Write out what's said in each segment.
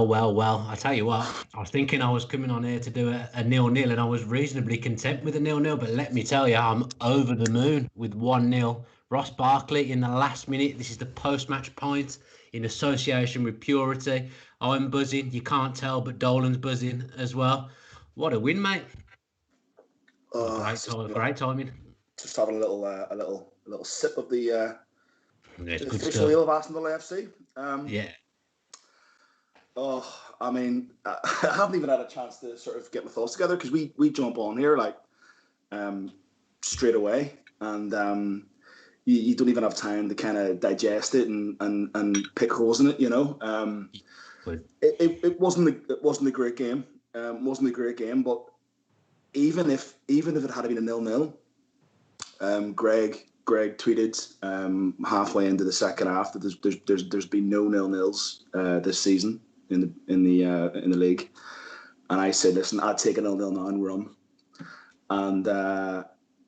Well. I tell you what, I was thinking I was coming on here to do a 0-0, and I was reasonably content with a 0-0. But let me tell you, I'm over the moon with 1-0. Ross Barkley in the last minute. This is the post-match point in association with Purity. I'm buzzing. You can't tell, but Dolan's buzzing as well. What a win, mate! Great timing. Just having a little sip of the It's good official stuff. ale of Aston FC. Yeah. Oh, I mean, I haven't even had a chance to sort of get my thoughts together because we jump on here like straight away, and you don't even have time to kind of digest it and pick holes in it, you know. It wasn't a great game. Wasn't a great game, but even if it had been a 0-0, Greg tweeted halfway into the second half that there's been no 0-0s this season in the league, and I said, listen, I'd take a 0-0 now and run, and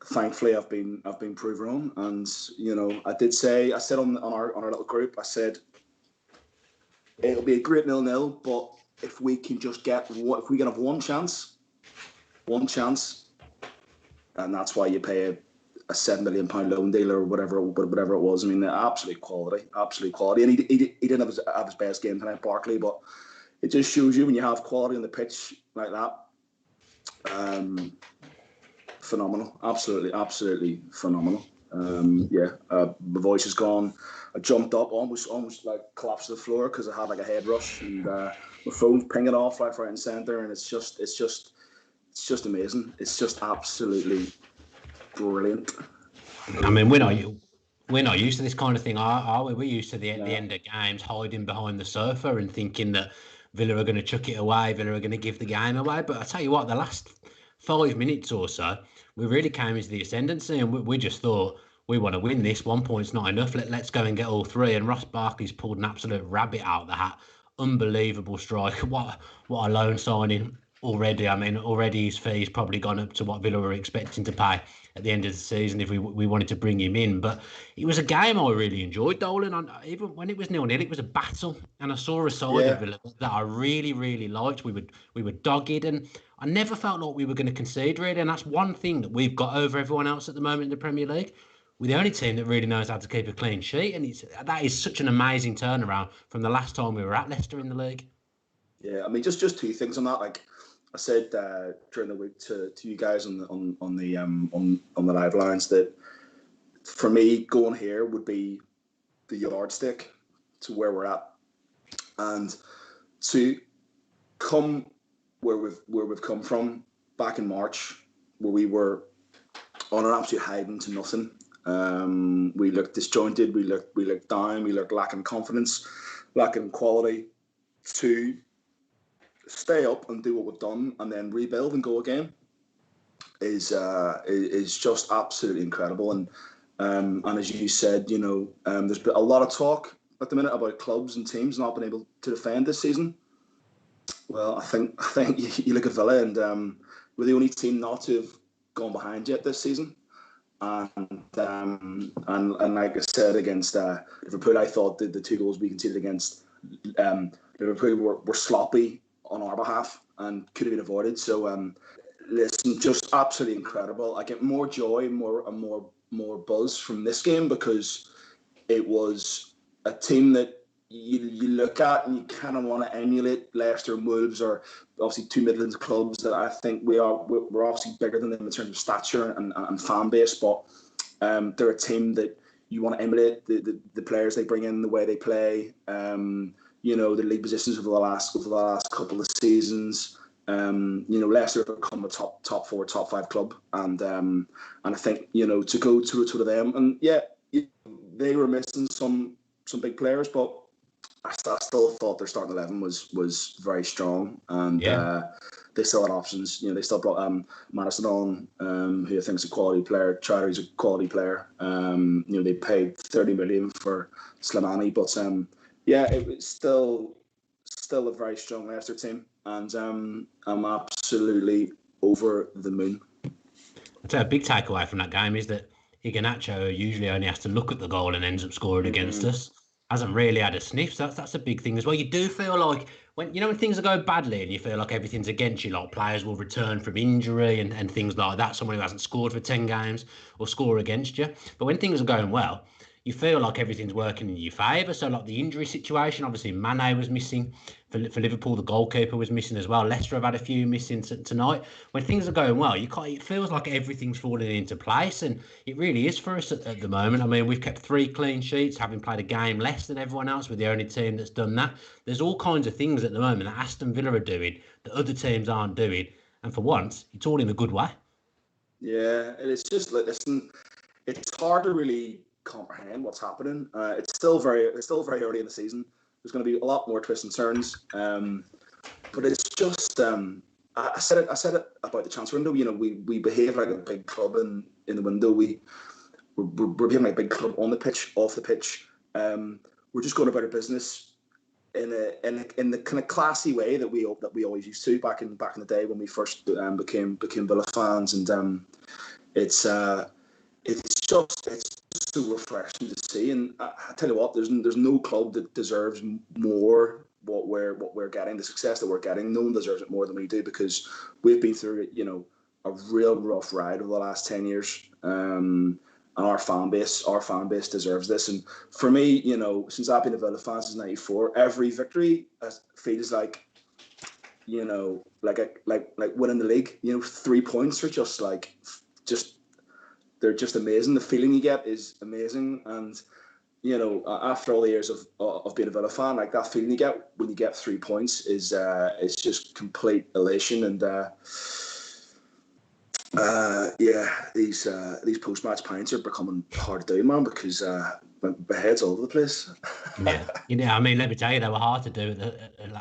thankfully I've been proved wrong. And you know, I said on our little group, I said it'll be a great 0-0, but if we can have one chance, and that's why you pay a £7 million loan deal or whatever it was. I mean, absolute quality. And he didn't have his best game tonight, Barkley, but it just shows you when you have quality on the pitch like that. Phenomenal. Absolutely phenomenal. My voice is gone. I jumped up, almost like collapsed to the floor because I had like a head rush, and my phone's pinging off right and centre, and it's just amazing. It's just absolutely brilliant. I mean, we're not used to this kind of thing, are we? We're used to the end of games hiding behind the sofa and thinking that Villa are going to chuck it away, Villa are going to give the game away. But I tell you what, the last 5 minutes or so, we really came into the ascendancy, and we just thought, we want to win this. 1 point's not enough. Let's go and get all three. And Ross Barkley's pulled an absolute rabbit out of the hat. Unbelievable strike. What a loan signing already. I mean, already his fee's probably gone up to what Villa were expecting to pay at the end of the season if we wanted to bring him in. But it was a game I really enjoyed, Dolan. Even when it was 0-0, it was a battle. And I saw a side of Villa that I really, really liked. We were dogged, and I never felt like we were going to concede, really. And that's one thing that we've got over everyone else at the moment in the Premier League. We're the only team that really knows how to keep a clean sheet. And that is such an amazing turnaround from the last time we were at Leicester in the league. Yeah, I mean, just two things on that. Like I said during the week to you guys on the live lines, that for me going here would be the yardstick to where we're at, and to come where we've come from back in March, where we were on an absolute hiding to nothing. We looked disjointed. We looked down. We looked lacking confidence, lacking quality to stay up and do what we've done, and then rebuild and go again is just absolutely incredible. And as you said, you know, there's been a lot of talk at the minute about clubs and teams not being able to defend this season. Well, I think you look at Villa, and we're the only team not to have gone behind yet this season. And like I said, against Liverpool, I thought the two goals we conceded against Liverpool were sloppy on our behalf and could have been avoided. So listen, just absolutely incredible. I get more joy, more buzz from this game because it was a team that you look at and you kind of want to emulate. Leicester and Wolves are obviously two Midlands clubs that I think we're obviously bigger than them in terms of stature and fan base, but they're a team that you want to emulate the players they bring in, the way they play, you know, the league positions over the last couple of seasons. You know, Leicester have become a top four, top five club, and I think, you know, to go to them, and yeah, they were missing some big players, but I still thought their starting 11 was very strong, and they still had options. You know, they still brought Madison on, who I think is a quality player. Chowdhury's a quality player. You know, they paid 30 million for Slimani, but yeah, it was still a very strong Leicester team, and I'm absolutely over the moon. I'd say a big takeaway from that game is that Iheanacho usually only has to look at the goal and ends up scoring against us. Hasn't really had a sniff, so that's a big thing as well. You do feel like when things are going badly and you feel like everything's against you, like players will return from injury and things like that, someone who hasn't scored for 10 games will score against you. But when things are going well, you feel like everything's working in your favour. So like the injury situation, obviously Mane was missing for Liverpool, the goalkeeper was missing as well. Leicester have had a few missing tonight. When things are going well, it feels like everything's falling into place, and it really is for us at the moment. I mean, we've kept 3 clean sheets, having played a game less than everyone else. We're the only team that's done that. There's all kinds of things at the moment that Aston Villa are doing that other teams aren't doing, and for once, it's all in a good way. Yeah, and it's just like, listen, it's hard to really comprehend what's happening. It's still very early in the season. There's going to be a lot more twists and turns, but it's just. I said it about the transfer window. You know, we behave like a big club in the window. We're behaving like a big club on the pitch, off the pitch. We're just going about our business in the kind of classy way that we always used to back in the day when we first became Villa fans, and it's just so refreshing to see. And I tell you what, there's no club that deserves more what we're getting, the success that we're getting. No one deserves it more than we do, because we've been through, you know, a real rough ride over the last 10 years. And our fan base deserves this. And for me, you know, since I've been a Villa fan since '94, every victory feels like, you know, like winning the league. You know, 3 points are they're just amazing. The feeling you get is amazing, and you know, after all the years of being a Villa fan, like that feeling you get when you get 3 points is just complete elation. And these post-match pints are becoming hard to do, man, because my head's all over the place. Yeah, I mean, let me tell you, they were hard to do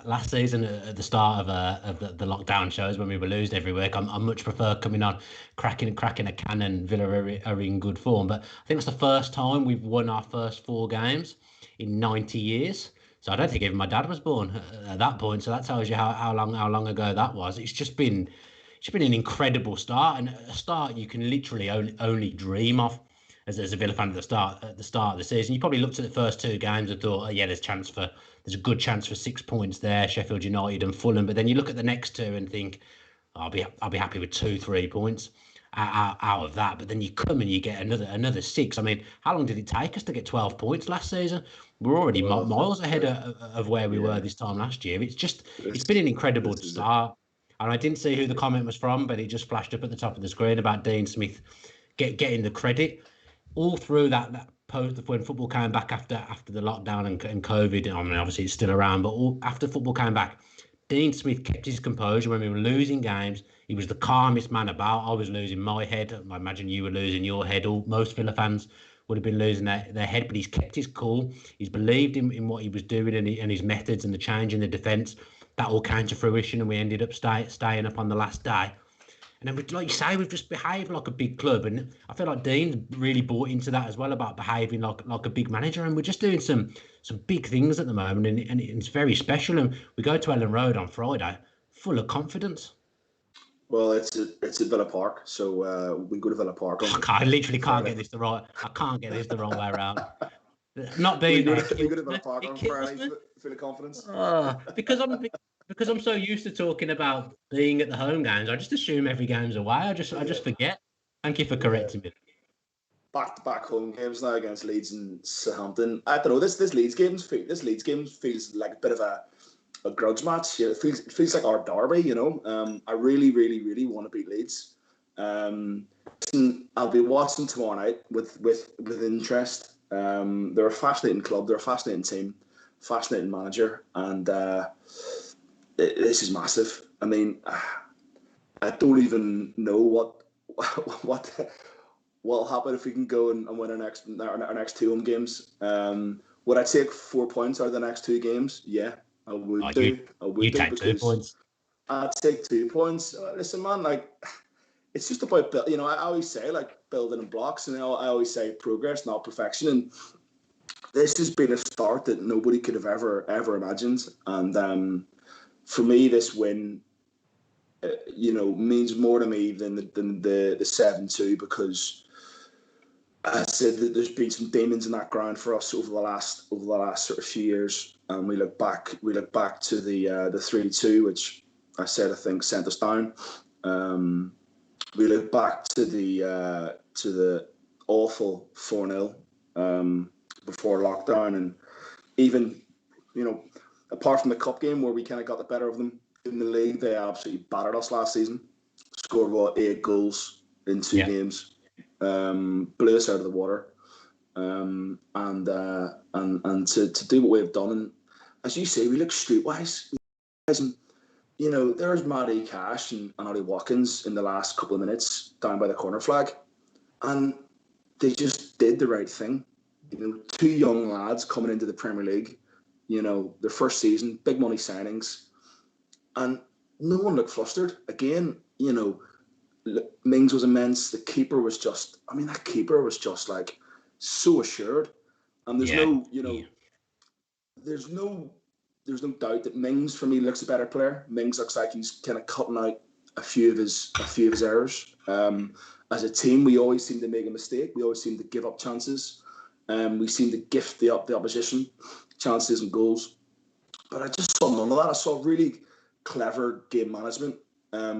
last season at the start of the lockdown shows when we were losing every week. I much prefer coming on, cracking a can, and Villa are in good form. But I think it's the first time we've won our first 4 games in 90 years. So I don't think even my dad was born at that point. So that tells you how long ago that was. It's been an incredible start, and a start you can literally only dream of as a Villa fan at the start of the season. You probably looked at the first 2 games and thought, oh, yeah, there's a good chance for 6 points there, Sheffield United and Fulham. But then you look at the next 2 and think, I'll be happy with 2-3 points out of that. But then you come and you get another 6. I mean, how long did it take us to get 12 points last season? We're already miles ahead of where we were this time last year. It's been an incredible start. And I didn't see who the comment was from, but it just flashed up at the top of the screen about Dean Smith getting the credit. All through that post, when football came back after the lockdown and COVID, I mean, obviously it's still around, but after football came back, Dean Smith kept his composure when we were losing games. He was the calmest man about. I was losing my head. I imagine you were losing your head. Most Villa fans would have been losing their head, but he's kept his cool. He's believed in what he was doing and his methods and the change in the defence. That all came to fruition, and we ended up staying up on the last day. And then, like you say, we've just behaved like a big club, and I feel like Dean's really bought into that as well, about behaving like a big manager. And we're just doing some big things at the moment, and it's very special. And we go to Ellen Road on Friday, full of confidence. Well, it's at Villa Park, so we go to Villa Park. I literally can't get this the right. I can't get this the wrong way around. Not being we go to Villa Park on Friday, full of confidence. Because I'm so used to talking about being at the home games, I just assume every game's away. I just forget. Thank you for correcting me. Back home games now against Leeds and Southampton. I don't know. This Leeds game feels like a bit of a grudge match. It feels like our derby. You know, I really want to beat Leeds. I'll be watching tomorrow night with interest. They're a fascinating club. They're a fascinating team, fascinating manager, and this is massive. I mean, I don't even know what will happen if we can go and win our next 2 home games. Would I take 4 points out of the next 2 games? Yeah, I would do. You take 2 points. I'd take 2 points. Listen, man, like, it's just about, you know, I always say, like, building in blocks, and I always say progress, not perfection. And this has been a start that nobody could have ever imagined. And for me, this win, you know, means more to me than the 7-2, because I said that there's been some demons in that ground for us over the last sort of few years, and we look back to the 3-2, which I think sent us down. We look back to the awful 4-0 before lockdown, and even, you know, apart from the cup game where we kind of got the better of them in the league, they absolutely battered us last season. Scored 8 goals in 2 games. Blew us out of the water, and to do what we've done, and as you say, we look streetwise. And, you know, there's Matty Cash and Ollie Watkins in the last couple of minutes down by the corner flag, and they just did the right thing. You know, 2 young lads coming into the Premier League, you know, their first season, big money signings, and no one looked flustered. Again, you know, Mings was immense. The keeper was just, that keeper was just like so assured. And there's there's no doubt that Mings, for me, looks a better player. Mings looks like he's kind of cutting out a few of his errors. As a team, we always seem to make a mistake. We always seem to give up chances. We seem to gift the opposition chances and goals. But I just saw none of that. I saw really clever game management.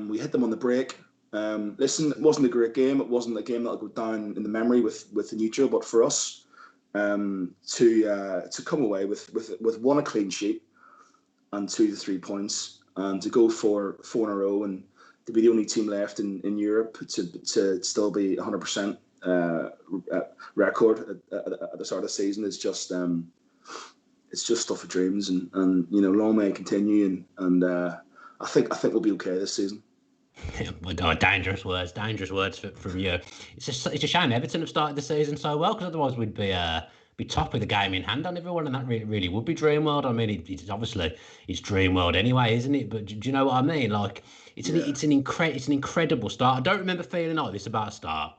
We hit them on the break. Listen, it wasn't a great game. It wasn't a game that'll go down in the memory with the neutral. But for us, to come away with 1, a clean sheet, and 2 the 3 points, and to go for 4 in a row, and to be the only team left in Europe to still be 100% record at the start of the season is just it's just stuff of dreams, and you know, long may it continue, and I think we'll be okay this season. Dangerous words from you. It's a shame Everton have started the season so well, because otherwise we'd be top with the game in hand on everyone, and that really would be dream world. I mean, it's obviously it's dream world anyway, isn't it? But do you know what I mean? Like, it's an incredible start. I don't remember feeling like this about a start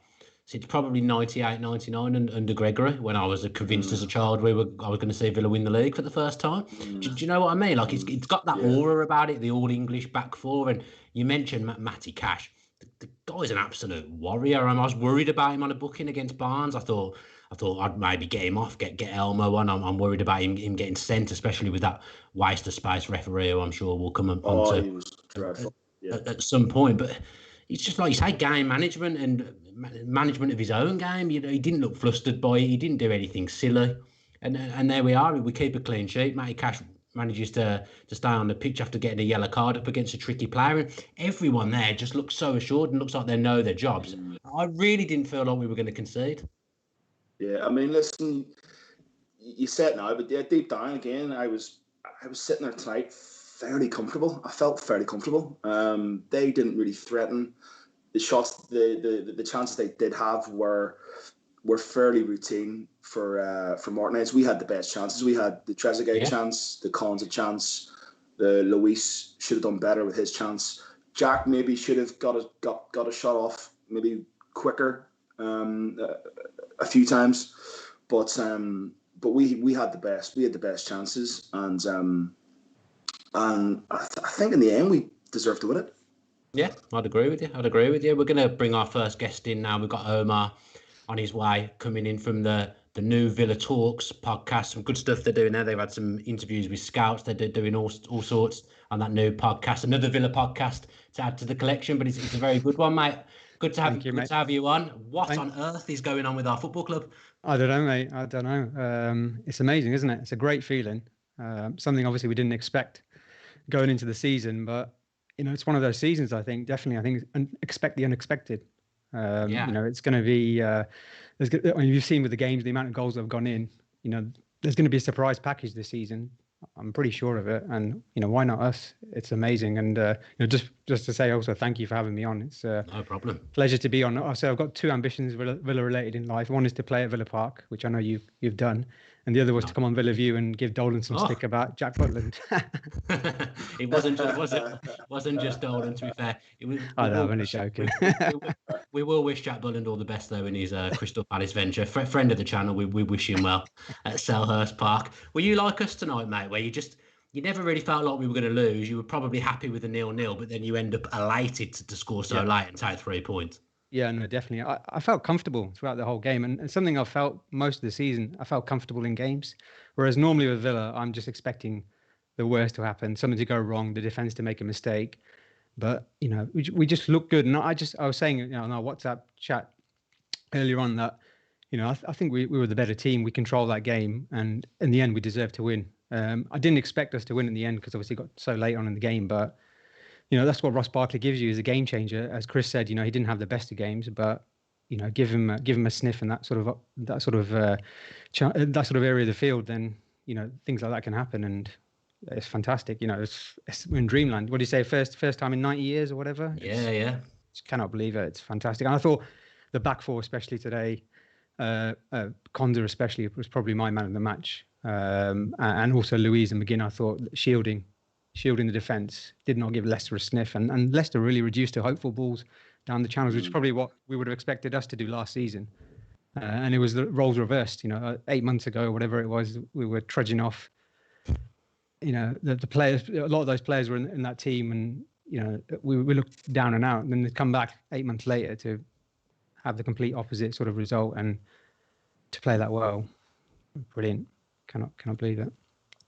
since probably 98, 99 under Gregory, when I was convinced as a child I was going to see Villa win the league for the first time. Do you know what I mean? Like, it's got that aura about it, the all English back four. And you mentioned Matty Cash. The guy's an absolute warrior. I was worried about him on a booking against Barnes. I thought I'd maybe get him off, get Elmo on. I'm worried about him getting sent, especially with that waste of space referee, who I'm sure will come on he was dreadful. At some point. But it's just like you say, game management and management of his own game. You know, he didn't look flustered by it. He didn't do anything silly. And there we are. We keep a clean sheet. Matty Cash manages to stay on the pitch after getting a yellow card up against a tricky player. And everyone there just looks so assured and looks like they know their jobs. I really didn't feel like we were going to concede. Yeah, I mean, listen, you said it now, but deep down again, I was sitting there tonight fairly comfortable. I felt fairly comfortable. They didn't really threaten. The shots, the chances they did have were fairly routine for Martinez. We had the best chances. We had the Trezeguet chance, the Konza chance, the Luis should have done better with his chance. Jack maybe should have got a shot off maybe quicker a few times, but we had the best. We had the best chances, and I think in the end we deserved to win it. Yeah, I'd agree with you. We're going to bring our first guest in now. We've got Omar on his way, coming in from the new Villa Talks podcast. Some good stuff they're doing there. They've had some interviews with scouts. They're doing all sorts on that new podcast, another Villa podcast to add to the collection. But it's a very good one, mate. Good to have you on. What on earth is going on with our football club? I don't know, mate. I don't know. It's amazing, isn't it? It's a great feeling. Something obviously we didn't expect going into the season, but you know, it's one of those seasons. I think expect the unexpected. You know, it's going to be. You've seen with the games, the amount of goals that have gone in. You know, there's going to be a surprise package this season. I'm pretty sure of it, and you know, why not us? It's amazing, and you know, just to say also, thank you for having me on. It's no problem. Pleasure to be on. So I've got 2 ambitions Villa related in life. One is to play at Villa Park, which I know you've done, and the other was to come on Villa View and give Dolan some stick about Jack Butland. It wasn't just Dolan, to be fair. I'm only joking. We will wish Jack Butland all the best though in his Crystal Palace venture. Friend of the channel, we wish him well at Selhurst Park. Were you like us tonight, mate, where you never really felt like we were going to lose? You were probably happy with the 0-0, but then you end up elated to score so late and take 3 points. Yeah, no, definitely. I felt comfortable throughout the whole game, and something I felt most of the season. I felt comfortable in games, whereas normally with Villa, I'm just expecting the worst to happen, something to go wrong, the defense to make a mistake. But we just looked good, and I was saying, in our WhatsApp chat earlier on that, I think we were the better team. We controlled that game, and in the end, we deserved to win. I didn't expect us to win in the end because obviously it got so late on in the game, but that's what Ross Barkley gives you, is a game changer. As Chris said, he didn't have the best of games, but give him a sniff in that sort of area of the field, then things like that can happen, and it's fantastic. It's in dreamland. What do you say? First time in 90 years or whatever. Yeah. Just cannot believe it. It's fantastic. And I thought the back four, especially today, Konza especially, was probably my man of the match, and also Louise and McGinn. I thought shielding the defence did not give Leicester a sniff, and Leicester really reduced to hopeful balls down the channels, which is probably what we would have expected us to do last season. And it was the roles reversed. 8 months ago, or whatever it was, we were trudging off. The players, a lot of those players were in that team, and we looked down and out, and then they come back 8 months later to have the complete opposite sort of result and to play that well. Brilliant. Cannot believe it.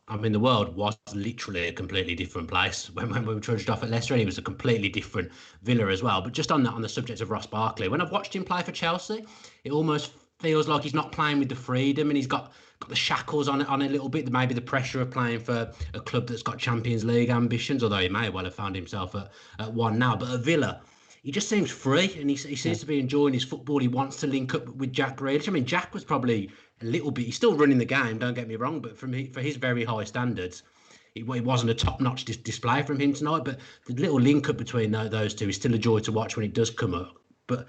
I mean, the world was literally a completely different place when we trudged off at Leicester, and he was a completely different Villa as well. But just on the subject of Ross Barkley, when I've watched him play for Chelsea, it almost feels like he's not playing with the freedom, and he's got the shackles on a little bit, maybe the pressure of playing for a club that's got Champions League ambitions, although he may well have found himself at one now. But at Villa, he just seems free, and he seems to be enjoying his football. He wants to link up with Jack Grealish. I mean, Jack was probably a little bit, he's still running the game, don't get me wrong, but for his very high standards, it wasn't a top-notch display from him tonight. But the little link up between those two is still a joy to watch when it does come up. But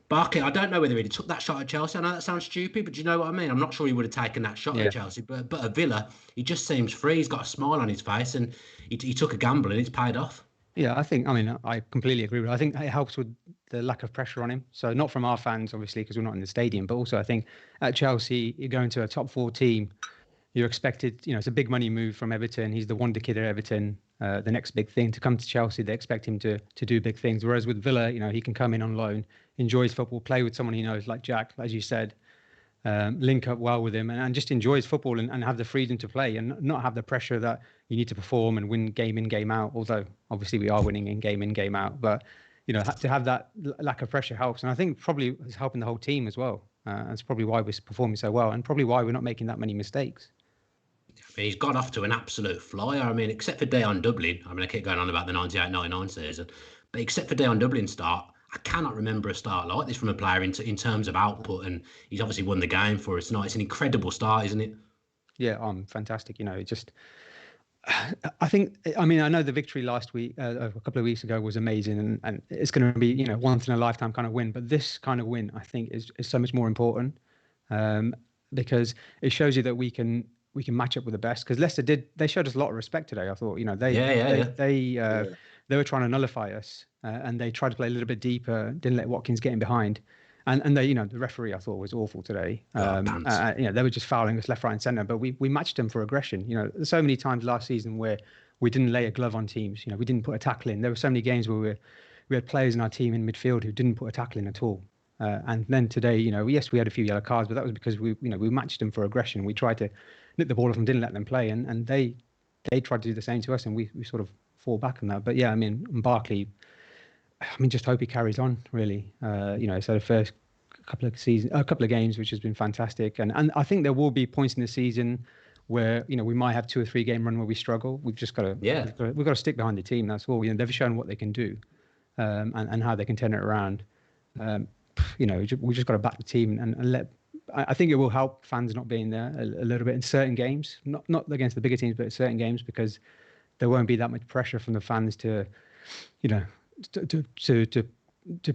Barkley, I don't know whether he took that shot at Chelsea. I know that sounds stupid, but do you know what I mean? I'm not sure he would have taken that shot at Chelsea. But at Villa, he just seems free. He's got a smile on his face, and he took a gamble, and it's paid off. Yeah, I completely agree with it. I think it helps with the lack of pressure on him. So not from our fans, obviously, because we're not in the stadium, but also I think at Chelsea, you're going to a top four team. You're expected, it's a big money move from Everton. He's the wonder kid at Everton. The next big thing to come to Chelsea, they expect him to do big things. Whereas with Villa, he can come in on loan, enjoy his football, play with someone he knows like Jack, as you said, link up well with him and just enjoy his football and have the freedom to play and not have the pressure that you need to perform and win game in, game out. Although obviously we are winning in, game out. But, to have that lack of pressure helps. And I think probably it's helping the whole team as well. That's probably why we're performing so well and probably why we're not making that many mistakes. He's got off to an absolute flyer. I mean, except for Dion Dublin. I mean, I keep going on about the 98-99 season. But except for Dion Dublin's start, I cannot remember a start like this from a player in terms of output. And he's obviously won the game for us tonight. It's an incredible start, isn't it? Yeah, fantastic. I know the victory last week, a couple of weeks ago, was amazing, and it's going to be, once in a lifetime kind of win. But this kind of win, I think, is so much more important because it shows you that we can match up with the best. Because Leicester they showed us a lot of respect today. I thought, they were trying to nullify us, and they tried to play a little bit deeper, didn't let Watkins get in behind. And they, the referee I thought was awful today. They were just fouling us left, right, and centre. But we matched them for aggression. There's so many times last season where we didn't lay a glove on teams. We didn't put a tackle in. There were so many games where we had players in our team in midfield who didn't put a tackle in at all. And then today, yes, we had a few yellow cards, but that was because we matched them for aggression. We tried to nip the ball off them, didn't let them play, and they tried to do the same to us, and we sort of fall back on that. But yeah, Barkley. Just hope he carries on, really. So the first couple of games, which has been fantastic. And I think there will be points in the season where, we might have 2 or 3 game run where we struggle. We've just got to, we've got to stick behind the team. That's all. They've shown what they can do and how they can turn it around. We just got to back the team and let. I think it will help fans not being there a little bit in certain games, not against the bigger teams, but certain games, because there won't be that much pressure from the fans to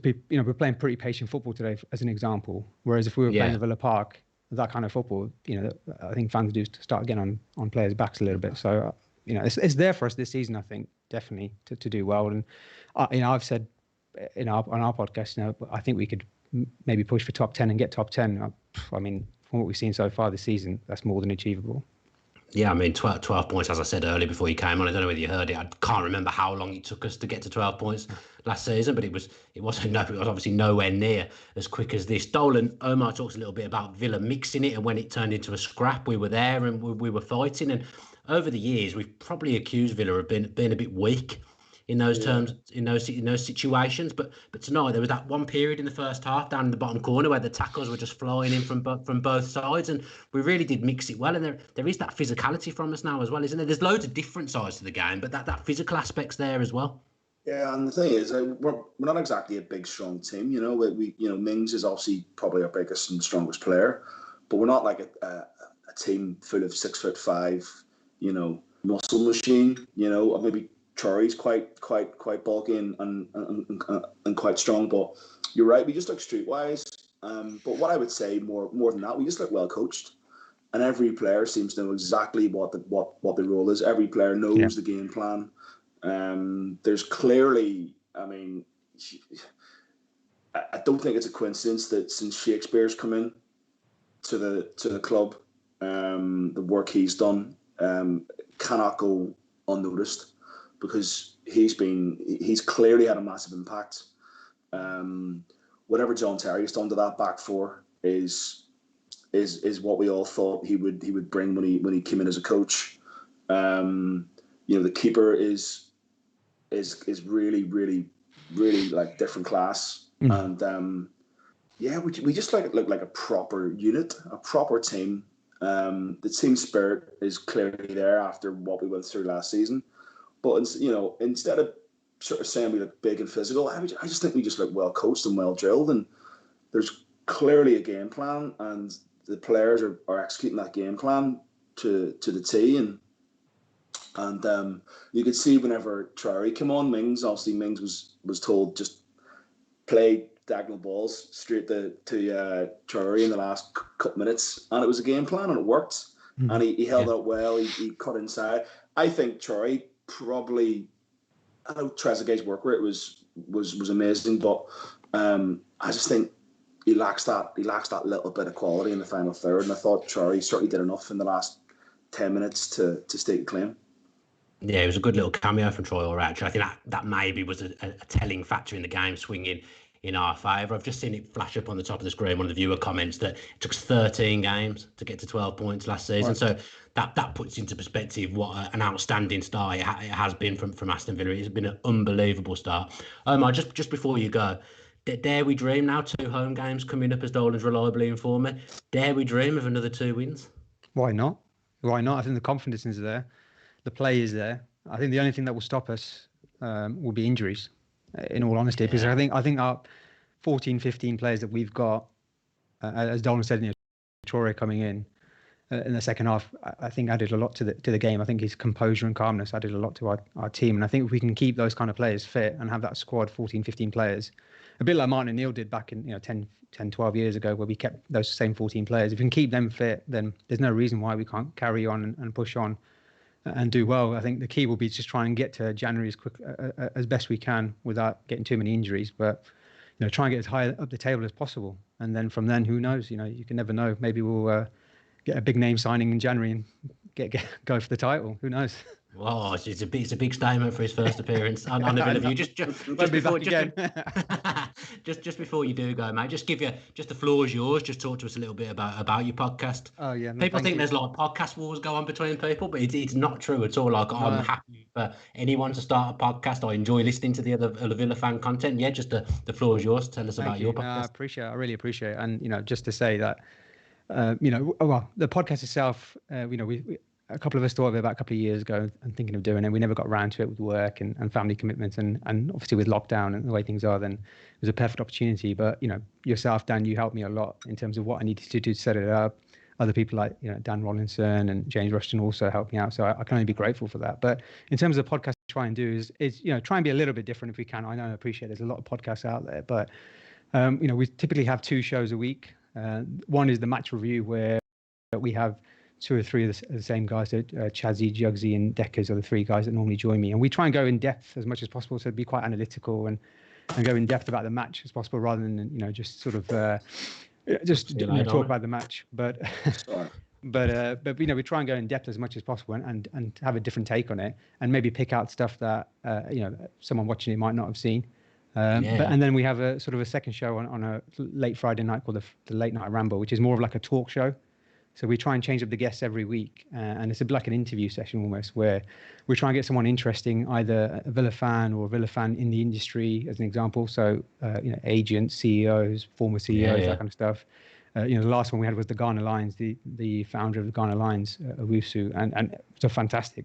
be, we're playing pretty patient football today, as an example. Whereas if we were playing at Villa Park, that kind of football, I think fans do start getting on players' backs a little bit. So, it's there for us this season, I think, definitely to do well. And, I've said on our podcast, I think we could maybe push for top 10 and get top 10. From what we've seen so far this season, that's more than achievable. Yeah, I mean, 12 points, as I said earlier before you came on. I don't know whether you heard it. I can't remember how long it took us to get to 12 points last season, but it was obviously nowhere near as quick as this. Dolan, Omar talks a little bit about Villa mixing it, and when it turned into a scrap, we were there and we were fighting. And over the years, we've probably accused Villa of being a bit weak in those terms, in those situations. But tonight there was that one period in the first half down in the bottom corner where the tackles were just flying in from both sides, and we really did mix it well. And there is that physicality from us now as well, isn't there? There's loads of different sides to the game, but that physical aspect's there as well. Yeah, and the thing is, we're not exactly a big, strong team. You know, we Mings is obviously probably our biggest and strongest player, but we're not like a team full of 6'5", muscle machine. Or maybe Chori's quite bulky and quite strong. But you're right, we just look streetwise. But what I would say more than that, we just look well coached, and every player seems to know exactly what the role is. Every player knows the game plan. There's clearly, I mean, I don't think it's a coincidence that since Shakespeare's come in to the club, the work he's done cannot go unnoticed, because he's clearly had a massive impact. Whatever John Terry's done to that back four is what we all thought he would bring when he came in as a coach. The keeper is really, really, really like different class. And we just look like a proper unit, a proper team. The team spirit is clearly there after what we went through last season. But instead of sort of saying we look big and physical, I just think we just look well coached and well drilled. And there's clearly a game plan, and the players are executing that game plan to the T. And you could see whenever Traore came on, Mings was told just play diagonal balls straight to Traore in the last couple minutes, and it was a game plan, and it worked. And he held out well. He cut inside. I think Traore probably, I know Trezeguet's work rate was amazing, but I just think he lacks that little bit of quality in the final third. And I thought Traore certainly did enough in the last 10 minutes to stake a claim. Yeah, it was a good little cameo from Troy Orr, actually. I think that maybe was a telling factor in the game swinging in our favour. I've just seen it flash up on the top of the screen, one of the viewer comments, that it took us 13 games to get to 12 points last season. Right. So that puts into perspective what an outstanding start it has been from Aston Villa. It's been an unbelievable start. Omar, just before you go, dare we dream now? 2 home games coming up, as Dolan's reliably informed me. Dare we dream of another 2 wins? Why not? I think the confidence is there. The play is there. I think the only thing that will stop us will be injuries, in all honesty, because I think our 14, 15 players that we've got, as Dolan said, Traore coming in the second half, I think added a lot to the game. I think his composure and calmness added a lot to our team. And I think if we can keep those kind of players fit and have that squad, 14, 15 players, a bit like Martin O'Neill did back in 10, 12 years ago, where we kept those same 14 players. If we can keep them fit, then there's no reason why we can't carry on and push on and do well. I think the key will be just try and get to January as best we can without getting too many injuries, but try and get as high up the table as possible. And then from then, who knows? You can never know. Maybe we'll get a big name signing in January and go for the title. Who knows? Oh, it's a big statement for his first appearance on the Villa View. Just before you do go, mate, just the floor is yours. Just talk to us a little bit about your podcast. Oh yeah, people think there's like podcast wars go on between people, but it's not true at all. Like, I'm happy for anyone to start a podcast. I enjoy listening to the other Villa fan content. Yeah, just the floor is yours. Tell us about your podcast. I really appreciate it. And just to say that the podcast itself, we a couple of us thought of it about a couple of years ago and thinking of doing it. We never got around to it with work and family commitments and obviously with lockdown and the way things are, then it was a perfect opportunity. But, yourself, Dan, you helped me a lot in terms of what I needed to do to set it up. Other people like, Dan Rollinson and James Rushton also helped me out. So I can only be grateful for that. But in terms of the podcast, try and do is try and be a little bit different if we can. I know, I appreciate there's a lot of podcasts out there, but, we typically have 2 shows a week. One is the match review, where we have 2 or 3 of the same guys, Chazzy, Jugsy and Deckers are the 3 guys that normally join me. And we try and go in depth as much as possible, so be quite analytical and go in depth about the match as possible, rather than, just sort of talk about the match. But But we try and go in depth as much as possible and have a different take on it, and maybe pick out stuff that someone watching it might not have seen. And then we have a sort of a second show on a late Friday night called the Late Night Ramble, which is more of like a talk show. So we try and change up the guests every week, and it's a bit like an interview session almost, where we try and get someone interesting, either a Villa fan or a Villa fan in the industry, as an example. So agents, CEOs, former CEOs, that kind of stuff. The last one we had was the Ghana Lions, the founder of the Ghana Lions, Owusu, and it's a fantastic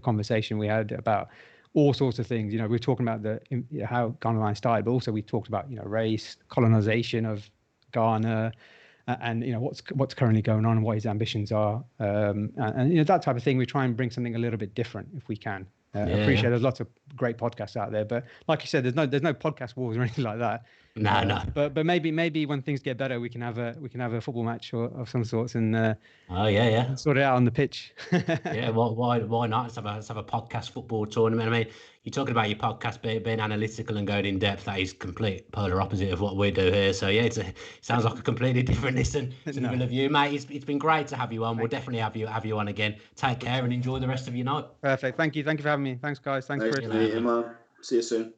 conversation we had about all sorts of things. We were talking about how Ghana Lions started, but also we talked about race, colonization of Ghana, and what's currently going on and what his ambitions are, and that type of thing. We try and bring something a little bit different if we can. I appreciate there's lots of great podcasts out there, but like you said, there's no podcast wars or anything like that. No. But maybe when things get better, we can have a football match of some sorts and sort it out on the pitch. Yeah, why not? Let's have a podcast football tournament. I mean, you're talking about your podcast being analytical and going in depth. That is complete polar opposite of what we do here. So yeah, it sounds like a completely different listen to the Villa View, mate. It's been great to have you on. We'll definitely have you on again. Take care and enjoy the rest of your night. Perfect. Thank you for having me. Thanks, guys. Thanks, Chris. See you soon.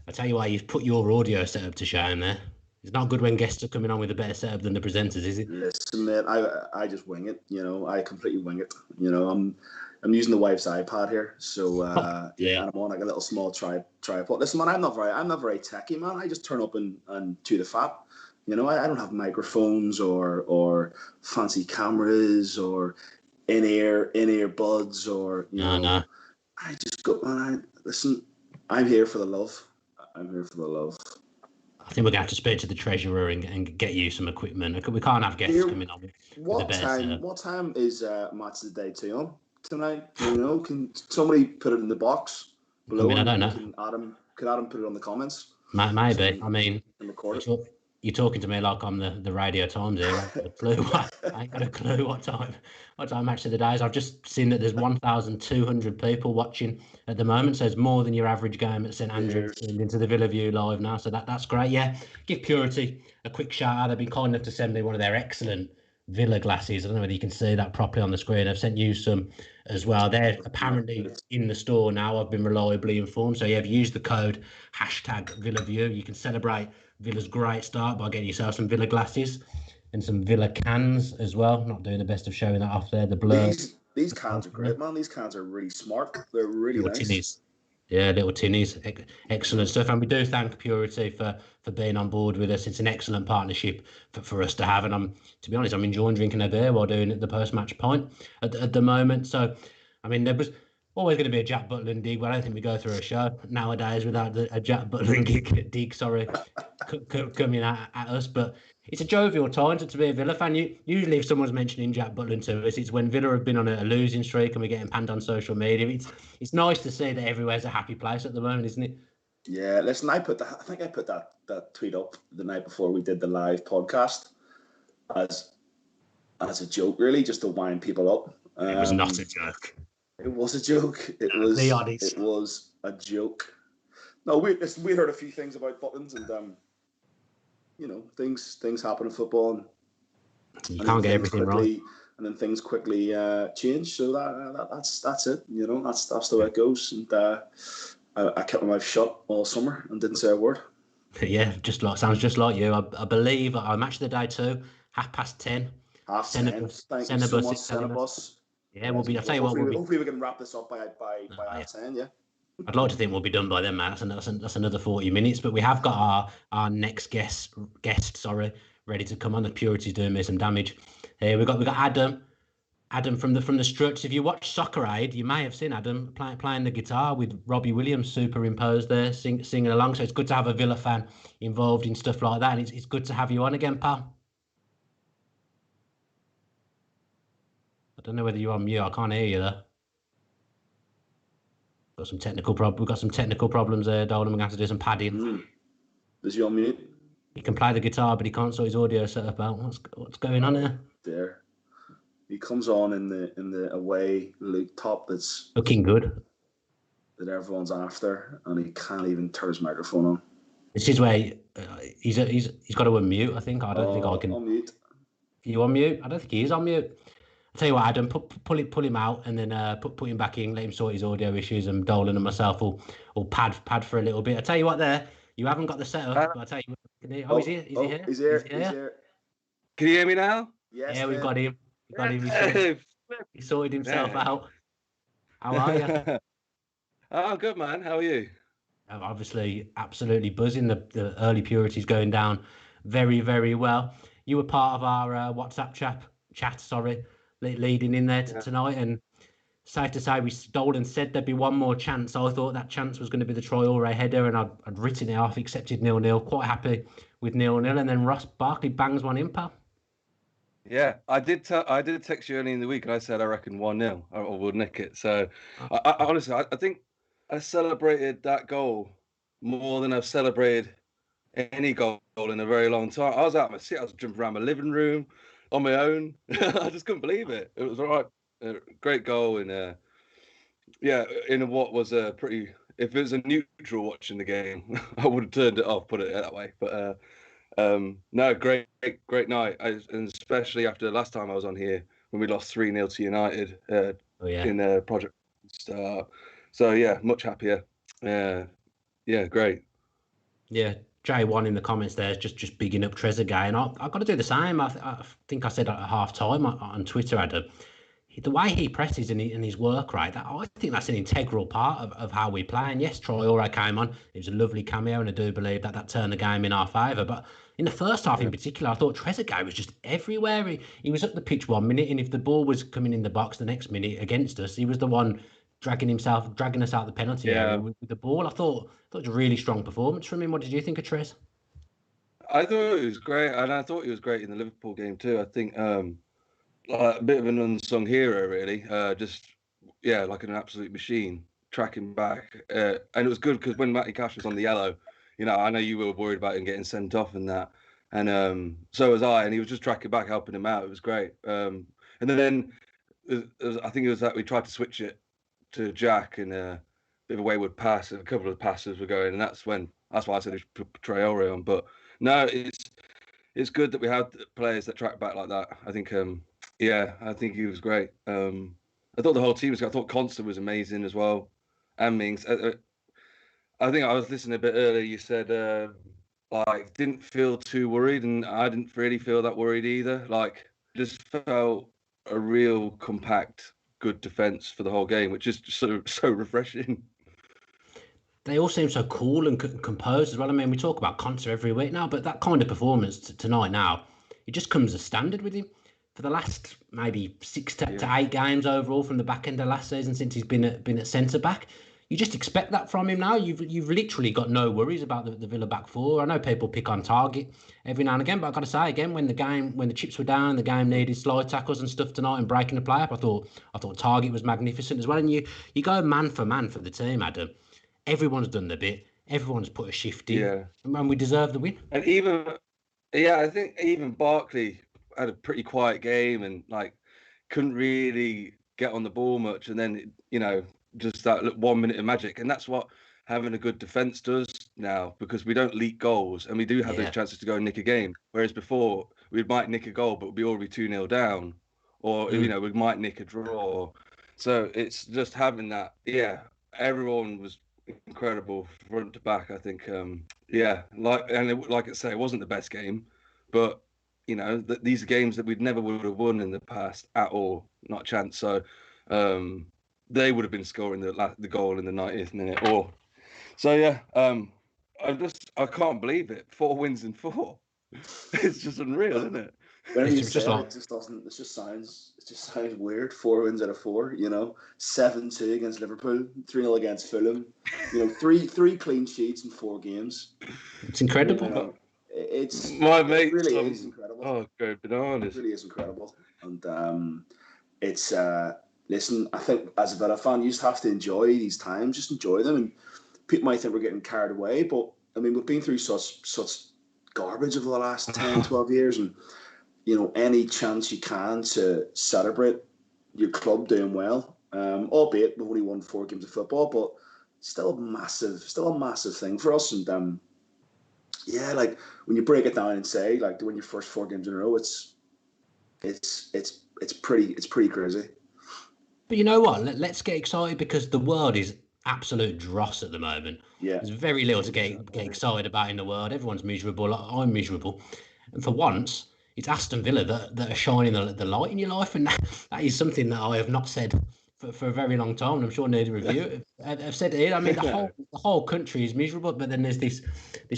I tell you why, you've put your audio setup to shame there. It's not good when guests are coming on with a better setup than the presenters, is it? Listen, mate, I just wing it. I completely wing it. I'm using the wife's iPad here, so and I'm on like a little small tripod. Listen, man, I'm not very techie, man. I just turn up and to the fat. I don't have microphones or fancy cameras or in-ear buds or No. I just go, man. Listen, I'm here for the love. I'm here for the love. I think we're going to have to speak to the treasurer and get you some equipment. We can't have guests coming on with a better setup. What time is Match of the Day 2 on tonight? Can somebody put it in the box below? I don't know. Can Adam put it on the comments? Maybe. I mean, you're talking to me like I'm the Radio Times here. I ain't got a clue what time Match of the Day is. I've just seen that there's 1,200 people watching at the moment, so it's more than your average game at St Andrews into the Villa View live now. So that's great. Yeah, give Purity a quick shout out. They've been kind enough to send me one of their excellent Villa glasses. I don't know whether you can see that properly on the screen. I've sent you some as well. They're apparently in the store now. I've been reliably informed. So yeah, if you use the code #VillaView, you can celebrate Villa's great start by getting yourself some Villa glasses and some Villa cans as well. Not doing the best of showing that off there. The blur. These cans are great, man. These cans are really smart. They're really little nice. Tinnies. Yeah, little tinnies. Excellent stuff. And we do thank Purity for being on board with us. It's an excellent partnership for us to have. And to be honest, I'm enjoying drinking a beer while doing the post-match pint at the moment. So, I mean, there was always going to be a Jack Butland dig, but I don't think we go through a show nowadays without a Jack Butland dig coming at us. But it's a jovial time to be a Villa fan. Usually if someone's mentioning Jack Butland to us, it's when Villa have been on a losing streak and we're getting panned on social media. It's nice to see that everywhere's a happy place at the moment, isn't it? Yeah, listen, I think I put that tweet up the night before we did the live podcast as a joke, really, just to wind people up. It was not a joke. It was a joke. It was a joke. No, we heard a few things about Butlins and things happen in football and you can't get everything right. And then things quickly change. So that's it. That's the way it goes. And I kept my mouth shut all summer and didn't say a word. Yeah, sounds just like you. I believe I Match of the Day too. 10:30. 10:30. Thank you so much, Cenobus. Yeah, we'll be. I'll tell you what. Hopefully we can wrap this up by 10. Yeah. I'd like to think we'll be done by then, man. That's another 40 minutes. But we have got our next guest, ready to come on. The Purity's doing me some damage. Here we got Adam from the Struts. If you watch Soccer Aid, you may have seen Adam playing the guitar with Robbie Williams superimposed there, singing along. So it's good to have a Villa fan involved in stuff like that. And it's good to have you on again, pal. I don't know whether you're on mute. I can't hear you there. We've got some technical problems there, Dolan. We're going to have to do some padding. Is he on mute? He can play the guitar, but he can't sort his audio setup out. What's going on here? There. He comes on in the away Luke top that's looking good, that everyone's after, and he can't even turn his microphone on. This is where he's got to unmute. I think I don't think I can. Unmute. You on mute? I don't think he is on mute. I'll tell you what, Adam, pull him out and then put him back in, let him sort his audio issues, and Dolan and myself will pad for a little bit. I'll tell you what there, you haven't got the setup, but I'll tell you what, he's here. Is he here? He's here. Can you hear me now? Yes, yeah, we've got him. He sorted himself out. How are you? Oh, good, man. How are you? I'm obviously absolutely buzzing. The early purity's going down very, very well. You were part of our WhatsApp chat, leading in there tonight, and safe to say, Dolan said there'd be one more chance. I thought that chance was going to be the Traore header, and I'd written it off, accepted 0-0. Quite happy with 0-0, and then Ross Barkley bangs one in, pal. Yeah, I did text you early in the week, and I said I reckon 1-0 or we'll nick it. So, I honestly, I think I celebrated that goal more than I've celebrated any goal in a very long time. I was out of my seat. I was jumping around my living room on my own. I just couldn't believe it. It was all right. A great goal in what was a pretty. If it was a neutral watching the game, I would have turned it off, put it that way. But no, great night, and especially after the last time I was on here when we lost 3-0 to United in Project Start. So yeah, much happier. Yeah, great. Yeah, J1 in the comments there is just bigging up Trezeguet, and I've got to do the same. I think I said at half time on Twitter, Adam, the way he presses and his work rate, I think that's an integral part of how we play. And yes, Traore came on. It was a lovely cameo, and I do believe that turned the game in our favour. But in the first half in particular, I thought Trezeguet was just everywhere. He was up the pitch 1 minute, and if the ball was coming in the box the next minute against us, he was the one dragging us out the penalty area with the ball. I thought it was a really strong performance from him. What did you think of Trez? I thought it was great, and I thought he was great in the Liverpool game too. I think a bit of an unsung hero, really. Like an absolute machine, tracking back. And it was good because when Matty Cash was on the yellow, I know you were worried about him getting sent off and that. And so was I, and he was just tracking back, helping him out. It was great. And then I think it was that we tried to switch it to Jack and a bit of a wayward pass, and a couple of passes were going, and that's why I said put Traore on. But no, it's good that we have players that track back like that. I think I think he was great. I thought the whole team was good. I thought Constant was amazing as well, and Mings. I think I was listening a bit earlier. You said didn't feel too worried, and I didn't really feel that worried either. Just felt a real compact, good defense for the whole game, which is so refreshing. They all seem so cool and composed as well. I mean, we talk about Conte every week now, but that kind of performance tonight now, it just comes as standard with him. For the last maybe 6 to 8 games overall from the back end of last season since he's been at centre back, you just expect that from him now. You've literally got no worries about the Villa back four. I know people pick on Target every now and again, but I've got to say again, when the chips were down, the game needed slide tackles and stuff tonight and breaking the play up, I thought Target was magnificent as well. And you go man for the team, Adam. Everyone's done the bit. Everyone's put a shift in, and we deserve the win. And I think even Barkley had a pretty quiet game and couldn't really get on the ball much. And then just that 1 minute of magic, and that's what having a good defense does now, because we don't leak goals and we do have those chances to go and nick a game. Whereas before we might nick a goal, but we'd already 2-0 down, or we might nick a draw. So it's just having that. Yeah, everyone was incredible front to back. I think like I say, it wasn't the best game, but these are games that we'd never would have won in the past at all, not a chance. So they would have been scoring the goal in the 90th minute, I can't believe it. 4 wins in 4. It's just unreal, isn't it? Whenever you say it just sounds weird. 4 wins out of 4, 7-2 against Liverpool, 3-0 against Fulham, 3 clean sheets in 4 games. It's incredible. It really is incredible. Oh, go bananas. It really is incredible. And it's listen, I think as a Villa fan, you just have to enjoy these times, just enjoy them. And people might think we're getting carried away, but I mean, we've been through such garbage over the last 10, 12 years, and any chance you can to celebrate your club doing well, albeit we've only won 4 games of football, but still a massive thing for us. And when you break it down and say to win your first 4 games in a row, it's it's pretty crazy. But you know what? Let's get excited because the world is absolute dross at the moment. Yeah. There's very little to get excited about in the world. Everyone's miserable. I'm miserable. And for once, it's Aston Villa that are shining the light in your life. And that is something that I have not said for a very long time. And I'm sure neither of you have said it. I mean, the whole country is miserable, but then there's this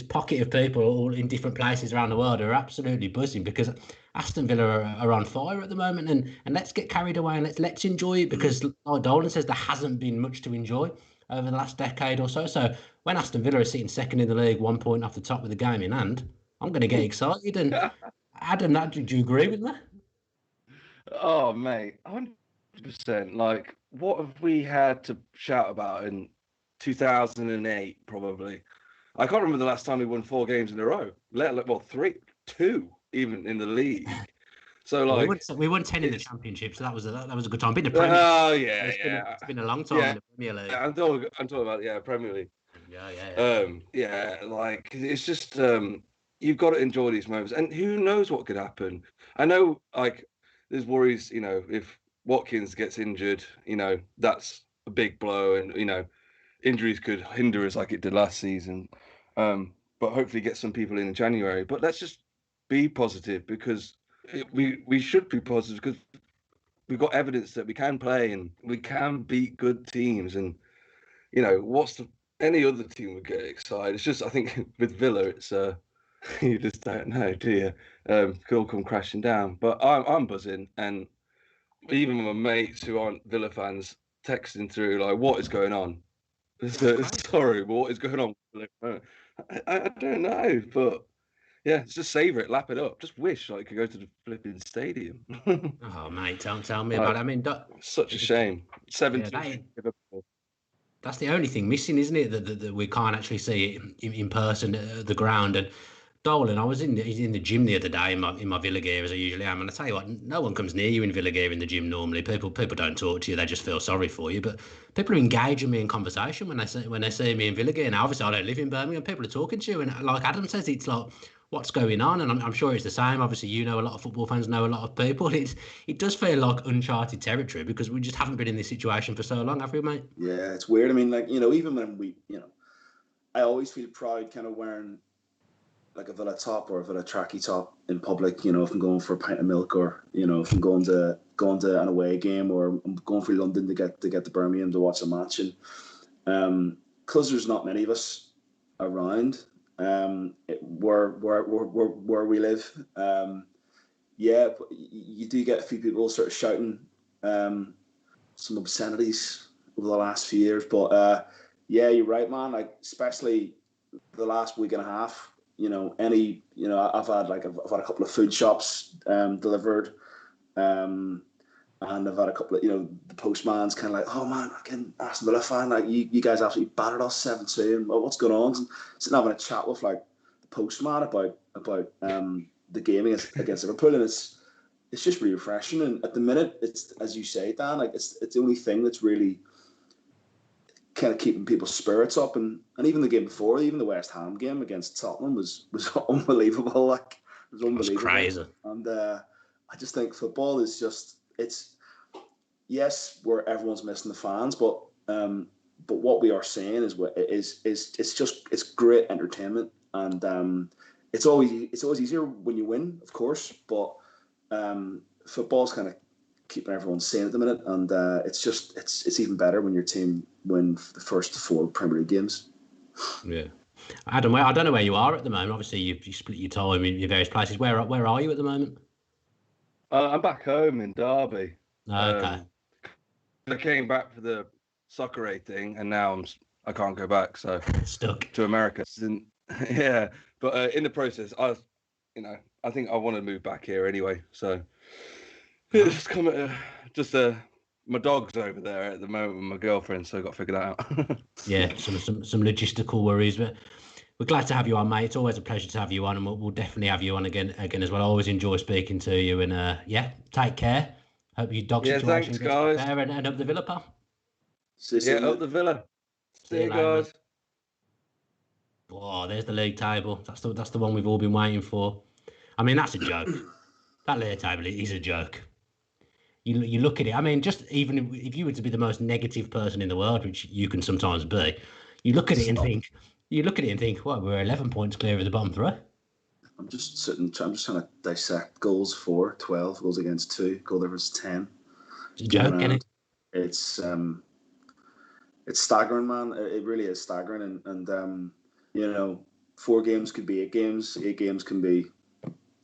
pocket of people all in different places around the world who are absolutely buzzing because Aston Villa are on fire at the moment, and let's get carried away and let's enjoy it because, like Dolan says, there hasn't been much to enjoy over the last decade or so. So when Aston Villa are sitting second in the league, 1 point off the top with the game in hand, I'm going to get excited. And Adam, do you agree with that? Oh, mate, 100%. Like, what have we had to shout about in 2008? Probably. I can't remember the last time we won 4 games in a row. Well, 2 even in the league. So like we won 10 in the championship, so that was a good time. Been the Premier League. Oh yeah, it's been a long time in the Premier League. I'm talking about Premier League. Yeah. Like it's just you've got to enjoy these moments, and who knows what could happen. I know, like there's worries, if Watkins gets injured, that's a big blow, and injuries could hinder us like it did last season. But hopefully get some people in January. But let's just be positive because we should be positive because we've got evidence that we can play and we can beat good teams. And any other team would get excited. It's just I think with Villa, it's you just don't know, do you? Could all come crashing down. But I'm buzzing, and even my mates who aren't Villa fans texting through like, "What is going on?" Sorry, but what is going on? I don't know, but yeah, just savor it, lap it up. Just wish I could go to the flipping stadium. Oh, mate, tell me about it. I mean, such a shame. 17. That's the only thing missing, isn't it? That we can't actually see it in person at the ground. And Dolan, I was in the gym the other day in my Villa gear as I usually am, and I tell you what, no one comes near you in Villa gear in the gym normally. People don't talk to you; they just feel sorry for you. But people are engaging me in conversation when they see me in Villa gear. Now, obviously, I don't live in Birmingham. People are talking to you, and like Adam says, it's like, what's going on? And I'm sure it's the same. Obviously, a lot of football fans know a lot of people. It does feel like uncharted territory because we just haven't been in this situation for so long, have we, mate? Yeah, it's weird. I mean, like, even when we, I always feel proud kind of wearing like a Villa top or a Villa tracky top in public, if I'm going for a pint of milk or, if I'm going to an away game or I'm going for London to get to Birmingham to watch a match. And because there's not many of us around where we live, yeah, you do get a few people sort of shouting some obscenities over the last few years. But yeah, you're right, man. Like, especially the last week and a half, I've had a couple of food shops delivered, and I've had a couple of, the postman's kind of like, oh man, I can Aston Villa fan, like you guys absolutely battered us 7-2, and what's going on? And sitting having a chat with like the postman about the game against Liverpool, and it's just really refreshing. And at the minute, it's, as you say, Dan, like it's the only thing that's really kind of keeping people's spirits up. And even the game before, even the West Ham game against Tottenham was unbelievable. Like, it was unbelievable. It was crazy. And I just think football is just, yes, where everyone's missing the fans, but what we are saying is it's great entertainment. And it's always easier when you win, of course, but football's kind of keeping everyone sane at the minute, and it's even better when your team win the first 4 Premier League games. Yeah, Adam, I don't know where you are at the moment. Obviously, you split your time in your various places. Where are you at the moment? I'm back home in Derby. Okay. I came back for the soccer aid thing, and now I can't go back, so stuck to America. Yeah, but in the process, I think I want to move back here anyway. So it's my dog's over there at the moment with my girlfriend, so I got to figure that out. Yeah, some logistical worries, but we're glad to have you on, mate. It's always a pleasure to have you on, and we'll definitely have you on again as well. I always enjoy speaking to you, and yeah, take care. Hope your dog situation gets better, and up the Villa, pal. Up the Villa. See you guys. Oh, there's the league table. That's the one we've all been waiting for. I mean, that's a joke. that league table is a joke. You look at it. I mean, just even if you were to be the most negative person in the world, which you can sometimes be, you look at it and think, well, we're 11 points clear of the bottom three. I'm just trying to dissect goals for 12, goals against 2, goal difference 10. It's a joke, isn't it? It's staggering, man. It really is staggering. And 4 games could be 8 games. 8 games can be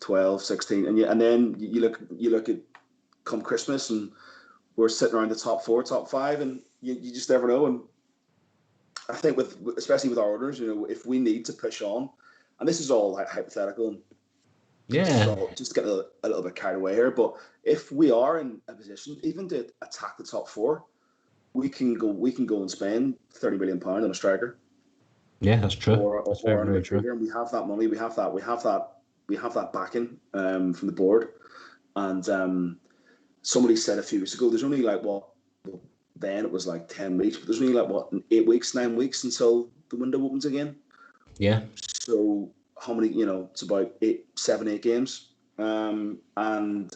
12, 16. And then you look at come Christmas and we're sitting around the top 4, top 5, and you just never know. And I think especially with our orders, if we need to push on, and this is all hypothetical, and just get a little bit carried away here, but if we are in a position even to attack the top 4, we can go and spend £30 million on a striker. Yeah, that's true. Or very true. And we have that money. We have that backing from the board. And somebody said a few weeks ago, there's only then it was 10 weeks, but there's only 8 weeks, 9 weeks until the window opens again. Yeah. So how many? It's about 7, 8 games, and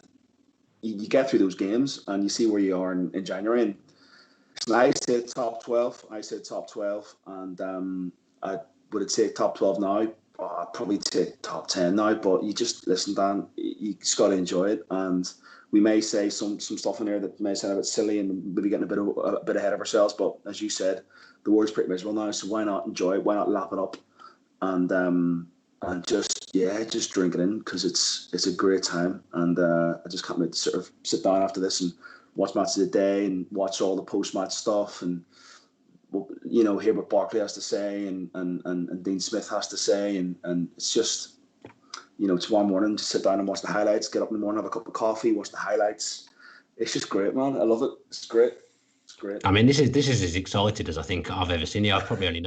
you get through those games and you see where you are in January. And I said top 12. And I would say top 12 now. I'd probably say top 10 now. But you just listen, Dan. You just got to enjoy it. And we may say some stuff in there that may sound a bit silly and maybe getting a bit ahead of ourselves. But as you said, the world's pretty miserable now. So why not enjoy it? Why not lap it up? And just drink it in, because it's a great time. And I just can't wait to sort of sit down after this and watch match of the day and watch all the post-match stuff and hear what Barkley has to say and Dean Smith has to say, and it's just tomorrow morning just sit down and watch the highlights, get up in the morning, have a cup of coffee, watch the highlights. It's just great, man. I love it. It's great. I mean, this is as excited as I think I've ever seen you. I've probably only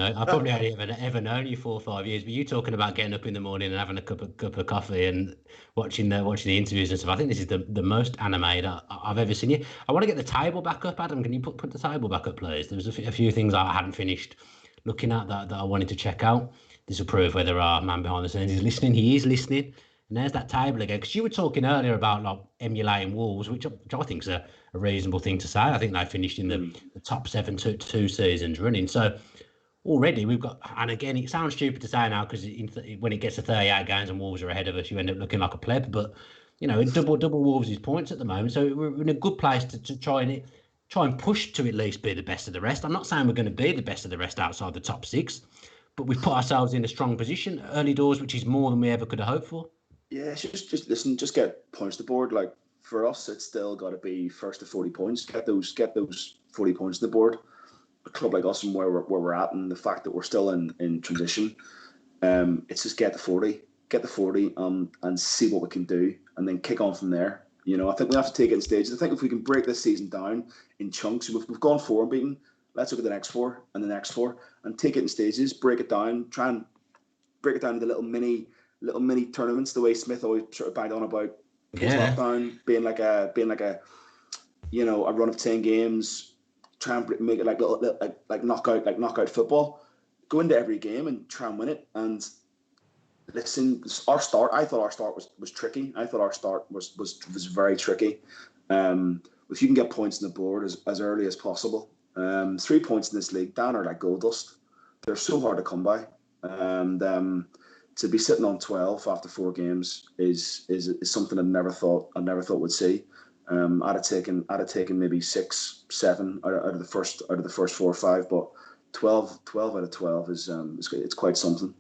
ever known you 4 or 5 years. But you talking about getting up in the morning and having a cup of coffee and watching the interviews and stuff. I think this is the most animated I've ever seen you. I want to get the table back up, Adam. Can you put the table back up, please? There was a few things I hadn't finished looking at that I wanted to check out. This will prove whether our man behind the scenes is listening. He is listening. And there's that table again, because you were talking earlier about emulating Wolves, which I think is a reasonable thing to say. I think they finished in the top 7 two seasons running. So already we've got, and again, it sounds stupid to say now, because when it gets to 38 games and Wolves are ahead of us, you end up looking like a pleb. But double Wolves' points at the moment, so we're in a good place to try and push to at least be the best of the rest. I'm not saying we're going to be the best of the rest outside the top 6, but we've put ourselves in a strong position early doors, which is more than we ever could have hoped for. Yeah, just listen, just get points to the board. Like for us, it's still got to be first to 40 points. Get those 40 points to the board. A club like us and where we're at, and the fact that we're still in transition, it's just get the 40, and see what we can do, and then kick on from there. I think we have to take it in stages. I think if we can break this season down in chunks, we've gone 4 unbeaten. Let's look at the next 4 and the next 4, and take it in stages. Break it down. Try and break it down into little mini tournaments, the way Smith always sort of banged on about post-lockdown being like a a run of 10 games. Try and make it like knockout football. Go into every game and try and win it. And listen, I thought our start was tricky. I thought our start was very tricky. If you can get points on the board as early as possible, 3 points in this league, Dan, are like gold dust. They're so hard to come by. And to be sitting on 12 after 4 games is something I never thought would see. I'd have taken maybe 6, 7 out of the first 4 or 5, but 12 out of 12 is it's quite something.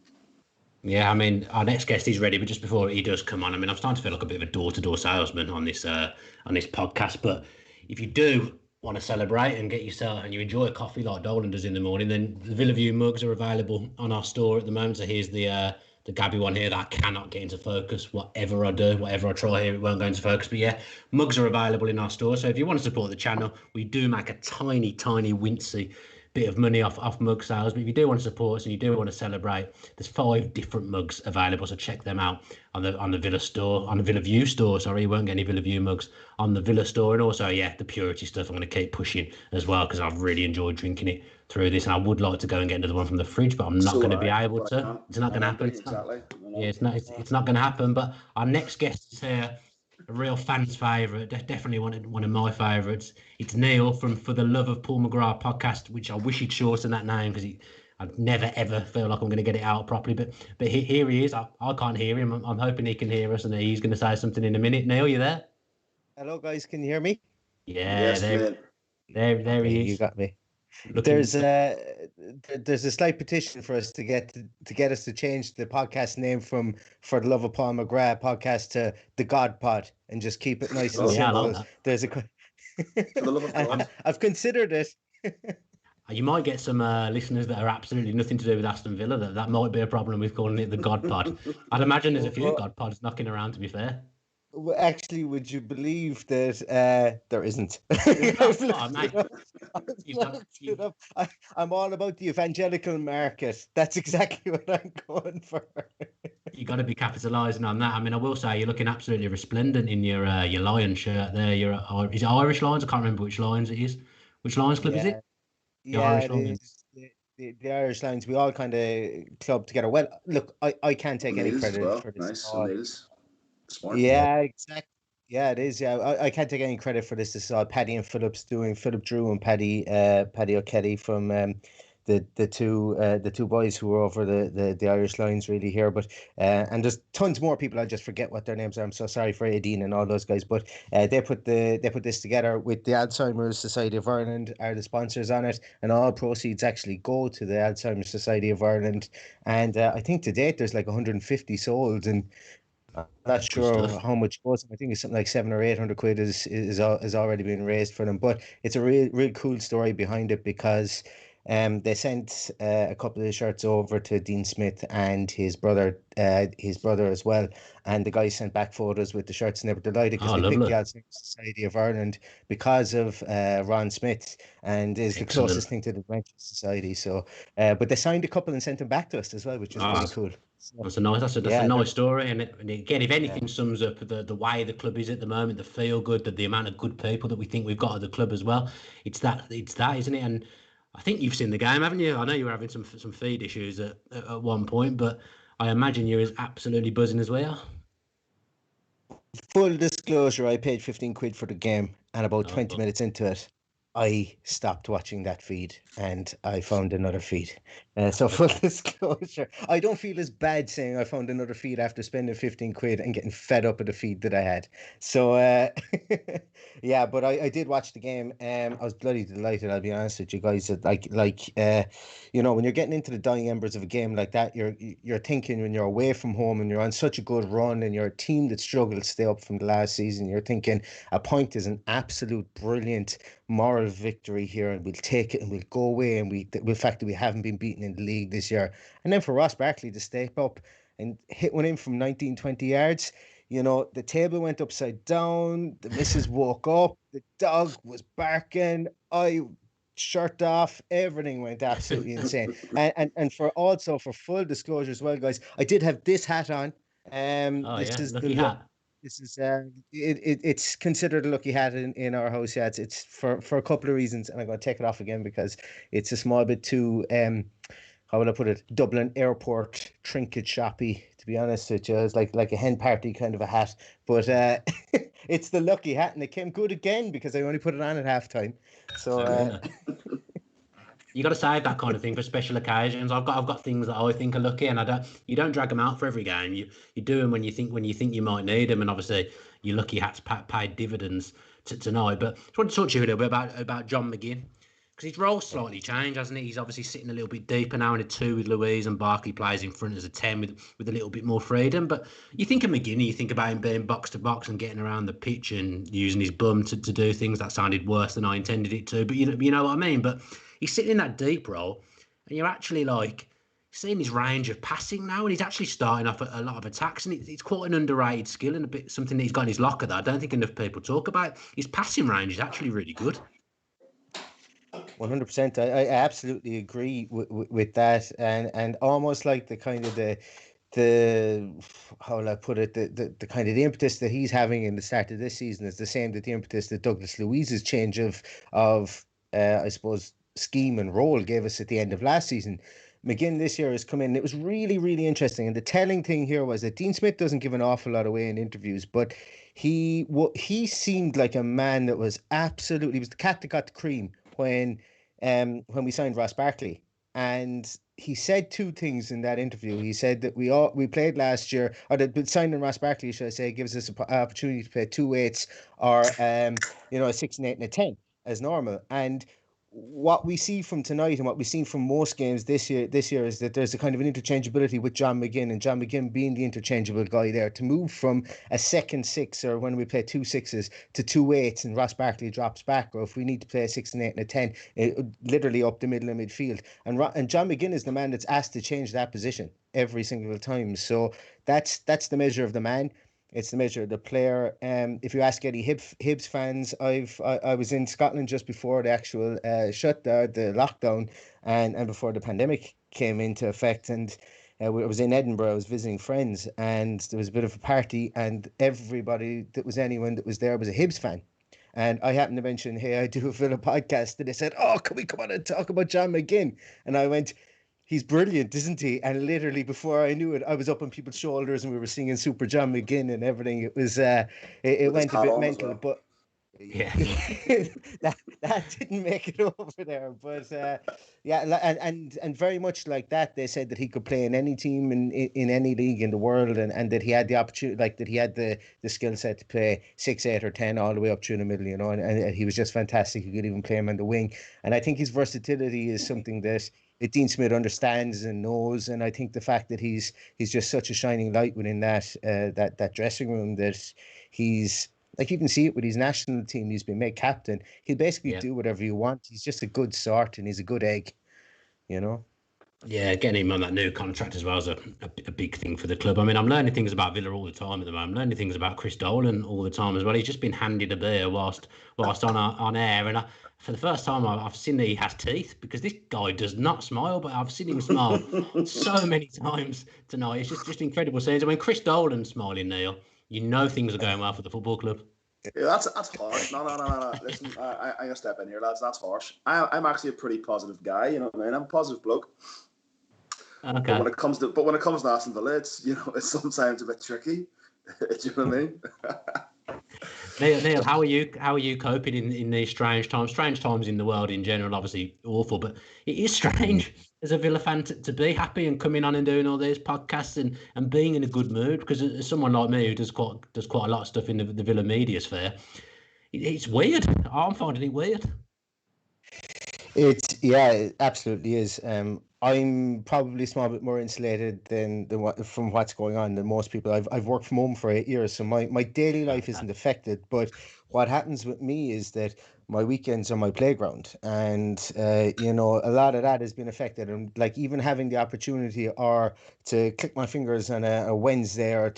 Yeah, I mean, our next guest is ready, but just before he does come on, I mean, I'm starting to feel like a bit of a door-to-door salesman on this podcast. But if you do want to celebrate and get yourself, and you enjoy a coffee like Dolan does in the morning, then the Villa View mugs are available on our store at the moment. So here's the Gabby one here that I cannot get into focus. Whatever I do, whatever I try here, it won't go into focus. But yeah, mugs are available in our store. So if you want to support the channel, we do make a tiny wincy bit of money off mug sales. But if you do want to support us and you do want to celebrate, there's 5 different mugs available. So check them out on the Villa store, on the Villa View store. Sorry, you won't get any Villa View mugs on the Villa store. And also, yeah, the Purity stuff I'm going to keep pushing as well, because I've really enjoyed drinking it through this, and I would like to go and get another one from the fridge, but I'm not going to be able to. It's not going to happen. It's not going to happen. But our next guest is here. a real fan's favourite, definitely one of my favourites. It's Neil from For the Love of Paul McGrath podcast, which I wish he'd shortened that name because I'd never ever feel like I'm going to get it out properly. But here he is. I can't hear him. I'm hoping he can hear us, and he's going to say something in a minute. Neil, you there? Hello, guys. Can you hear me? Yeah, Yes, man. there Okay, he is. you got me. Looking- There's a slight petition for us to get us to change the podcast name from For the Love of Paul McGrath podcast to The God Pod and just keep it nice and Oh, yeah, I simple. like that. There's a For the love of God. I've considered it. You might get some listeners that are absolutely nothing to do with Aston Villa. That might be a problem with calling it the God Pod. I'd imagine there's a few Well- God Pods knocking around, to be fair. Well, actually, would you believe that there isn't? Oh, mate. You've got- I'm all about the evangelical market. That's exactly what I'm going for. You got to be capitalising on that. I mean, I will say you're looking absolutely resplendent in your Lions shirt there. Is it Irish Lions? I can't remember which Lions it is. Which Lions club is it? Yeah, Irish it Lions. is. The Irish Lions, we all kind of club together. Well, look, I can't take any Niels as credit well. for this. Nice. at all. Niels. Smart. Yeah, exactly. Yeah, it is. Yeah, I can't take any credit for this. This is all Paddy and Philip's doing. Philip Drew and Paddy O'Kelly from the two boys who were over the Irish Lions really here. But and there's tons more people. I just forget what their names are. I'm so sorry for Aideen and all those guys. But they put this together with the Alzheimer's Society of Ireland are the sponsors on it, and all proceeds actually go to the Alzheimer's Society of Ireland. And I think to date there's like 150 sold and. I'm not sure stuff. how much goes. I think it's something like 700 or 800 quid is already been raised for them. But it's a real cool story behind it because they sent a couple of the shirts over to Dean Smith and his brother as well. And the guys sent back photos with the shirts and they were delighted because Oh, they picked lovely. the Alzheimer's Society of Ireland because of Ron Smith and is the Excellent. closest thing to the Dementia Society. So, but they signed a couple and sent them back to us as well, which is Ah, really cool. So, That's a Yeah, nice story, and again, if anything sums up the way the club is at the moment, the feel good, the amount of good people that we think we've got at the club as well. It's that, isn't it? And I think you've seen the game, haven't you? I know you were having some feed issues at one point, but I imagine you're as absolutely buzzing as we are. full disclosure, I paid 15 quid for the game, and about Oh, 20 cool. minutes into it, I stopped watching that feed and I found another feed. So full disclosure, I don't feel as bad saying I found another feed after spending 15 quid and getting fed up with the feed that I had. So yeah, but I did watch the game. I was bloody delighted, I'll be honest with you guys. That you know, when you're getting into the dying embers of a game like that, you're thinking when you're away from home and you're on such a good run and you're a team that struggled to stay up from the last season, you're thinking a point is an absolute brilliant moral victory here and we'll take it and we'll go away and the fact that we haven't been beaten in the league this year. And then for Ross Barkley to step up and hit one in from 19, 20 yards, you know, the table went upside down, the missus woke up, the dog was barking, I shirt off, everything went absolutely insane. And for full disclosure as well, guys, I did have this hat on. Oh This yeah, is lucky the hat. this is it's considered a lucky hat in our house. Yeah, it's for a couple of reasons, and I'm going to take it off again because it's a small bit too how will I put it, Dublin airport trinket shoppy, to be honest with you. It's like a hen party kind of a hat, but it's the lucky hat, and it came good again because I only put it on at halftime. So You got to save that kind of thing for special occasions. I've got things that I think are lucky, and you don't drag them out for every game. You do them when you think you might need them, and obviously your lucky hats paid dividends tonight. But I just want to talk to you a little bit about John McGinn because his role's slightly changed, hasn't he? He's obviously sitting a little bit deeper now in a 2 with Louise, and Barkley plays in front as a 10 with a little bit more freedom. But you think of McGinn, you think about him being box to box and getting around the pitch and using his bum to do things that sounded worse than I intended it to. But you know what I mean. But he's sitting in that deep role, and you're actually like seeing his range of passing now, and he's actually starting off a lot of attacks, and it's quite an underrated skill and a bit something that he's got in his locker that I don't think enough people talk about. His passing range is actually really good. 100%. I absolutely agree with that, and almost like the kind of the how will I put it, the kind of the impetus that he's having in the start of this season is the same that the impetus that Douglas Luiz's change of I suppose scheme and role gave us at the end of last season. McGinn this year has come in. It was really, really interesting. And the telling thing here was that Dean Smith doesn't give an awful lot away in interviews, but he seemed like a man that was absolutely, he was the cat that got the cream when we signed Ross Barkley. And he said two things in that interview. He said that we played last year, or that signing Ross Barkley, should I say, gives us an opportunity to play 2 8s or a 6 and 8 and a 10 as normal. And what we see from tonight and what we've seen from most games this year is that there's a kind of an interchangeability with John McGinn, and John McGinn being the interchangeable guy there to move from a second 6, or when we play 2 6s, to 2 8s and Ross Barkley drops back, or if we need to play a 6 and 8 and a 10, literally up the middle of midfield. And John McGinn is the man that's asked to change that position every single time. So that's the measure of the man. It's the measure of the player. If you ask any Hibs fans, I was in Scotland just before the actual shutdown, the lockdown, and before the pandemic came into effect. And I was in Edinburgh. I was visiting friends, and there was a bit of a party, and everybody anyone that was there was a Hibs fan. And I happened to mention, hey, I do a Villa podcast, and they said, oh, can we come on and talk about John McGinn? And I went, he's brilliant, isn't he? And literally before I knew it, I was up on people's shoulders and we were singing Super John McGinn and everything. It was it went a bit mental, well. but Yeah. that didn't make it over there. But and very much like that, they said that he could play in any team in any league in the world, and that he had the opportunity, like that he had the skill set to play 6, 8 or 10 all the way up through the middle, and he was just fantastic. You could even play him on the wing. And I think his versatility is something that Dean Smith understands and knows, and I think the fact that he's just such a shining light within that dressing room, that he's, like, you can see it with his national team. He's been made captain. He'll basically do whatever you want. He's just a good sort, and he's a good egg, Yeah, getting him on that new contract as well is a big thing for the club. I mean, I'm learning things about Villa all the time at the moment. I'm learning things about Chris Dolan all the time as well. He's just been handed a beer whilst on air, and for the first time I've seen that he has teeth, because this guy does not smile, but I've seen him smile so many times tonight. It's just incredible scenes. I mean, Chris Dolan smiling, Neil, things are going well for the football club. Yeah, that's harsh. No. Listen, I'm gonna step in here, lads. That's harsh. I'm actually a pretty positive guy. You know what I mean? I'm a positive bloke. Okay. But when it comes to Aston Villa, it's sometimes a bit tricky. Do you know what I mean? Neil, how are you coping in these strange times? Strange times in the world in general, obviously awful, but it is strange as a Villa fan to be happy and coming on and doing all these podcasts and being in a good mood. Because as someone like me who does quite a lot of stuff in the Villa media sphere, it's weird. I'm finding it weird. It absolutely is. I'm probably a small bit more insulated from what's going on than most people. I've worked from home for 8 years, so my daily life isn't affected. But what happens with me is that my weekends are my playground, and a lot of that has been affected. And like, even having the opportunity or to click my fingers on a Wednesday or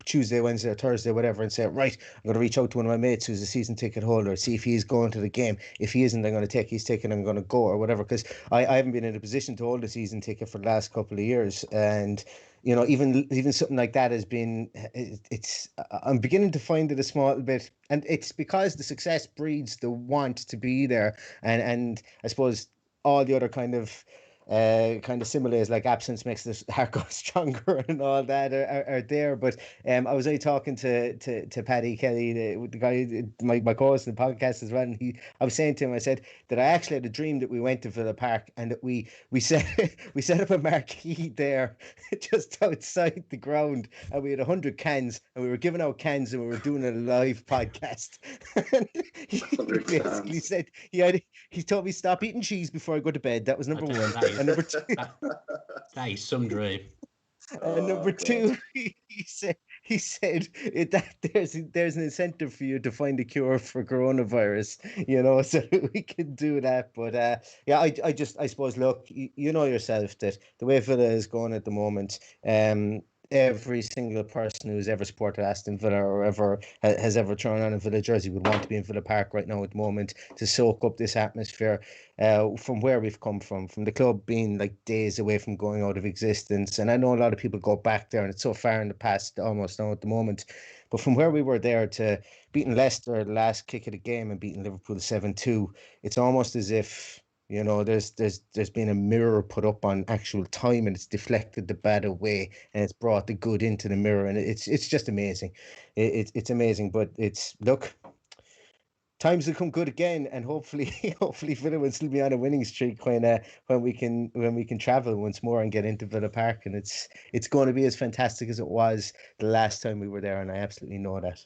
Tuesday, Wednesday or Thursday, whatever, and say, right, I'm going to reach out to one of my mates who's a season ticket holder, see if he's going to the game. If he isn't, I'm going to take his ticket and I'm going to go, or whatever, because I haven't been in a position to hold a season ticket for the last couple of years. And even something like that has been, I'm beginning to find it a small bit, and it's because the success breeds the want to be there, and I suppose all the other kind of similes, like absence makes the heart go stronger and all that are there. But I was only talking to Paddy Kelly, the guy, my co-host in the podcast as well, and I was saying to him, I said that I actually had a dream that we went to Villa Park and that we set up a marquee there just outside the ground, and we had 100 cans and we were giving out cans and we were doing a live podcast. He basically said he told me stop eating cheese before I go to bed. That was number one. And number two, that is some dream. And number two, he said that there's an incentive for you to find a cure for coronavirus, so that we can do that. But I suppose, look, you know yourself that the way Villa is going at the moment, every single person who's ever supported Aston Villa or has ever thrown on a Villa jersey would want to be in Villa Park right now at the moment to soak up this atmosphere from where we've come from the club being like days away from going out of existence. And I know a lot of people go back there, and it's so far in the past almost now at the moment. But from where we were there to beating Leicester the last kick of the game and beating Liverpool 7-2, it's almost as if You know, there's been a mirror put up on actual time, and it's deflected the bad away, and it's brought the good into the mirror, and it's just amazing. It's amazing. But it's look, times will come good again, and hopefully hopefully Villa will still be on a winning streak when we can travel once more and get into Villa Park, and it's going to be as fantastic as it was the last time we were there, and I absolutely know that.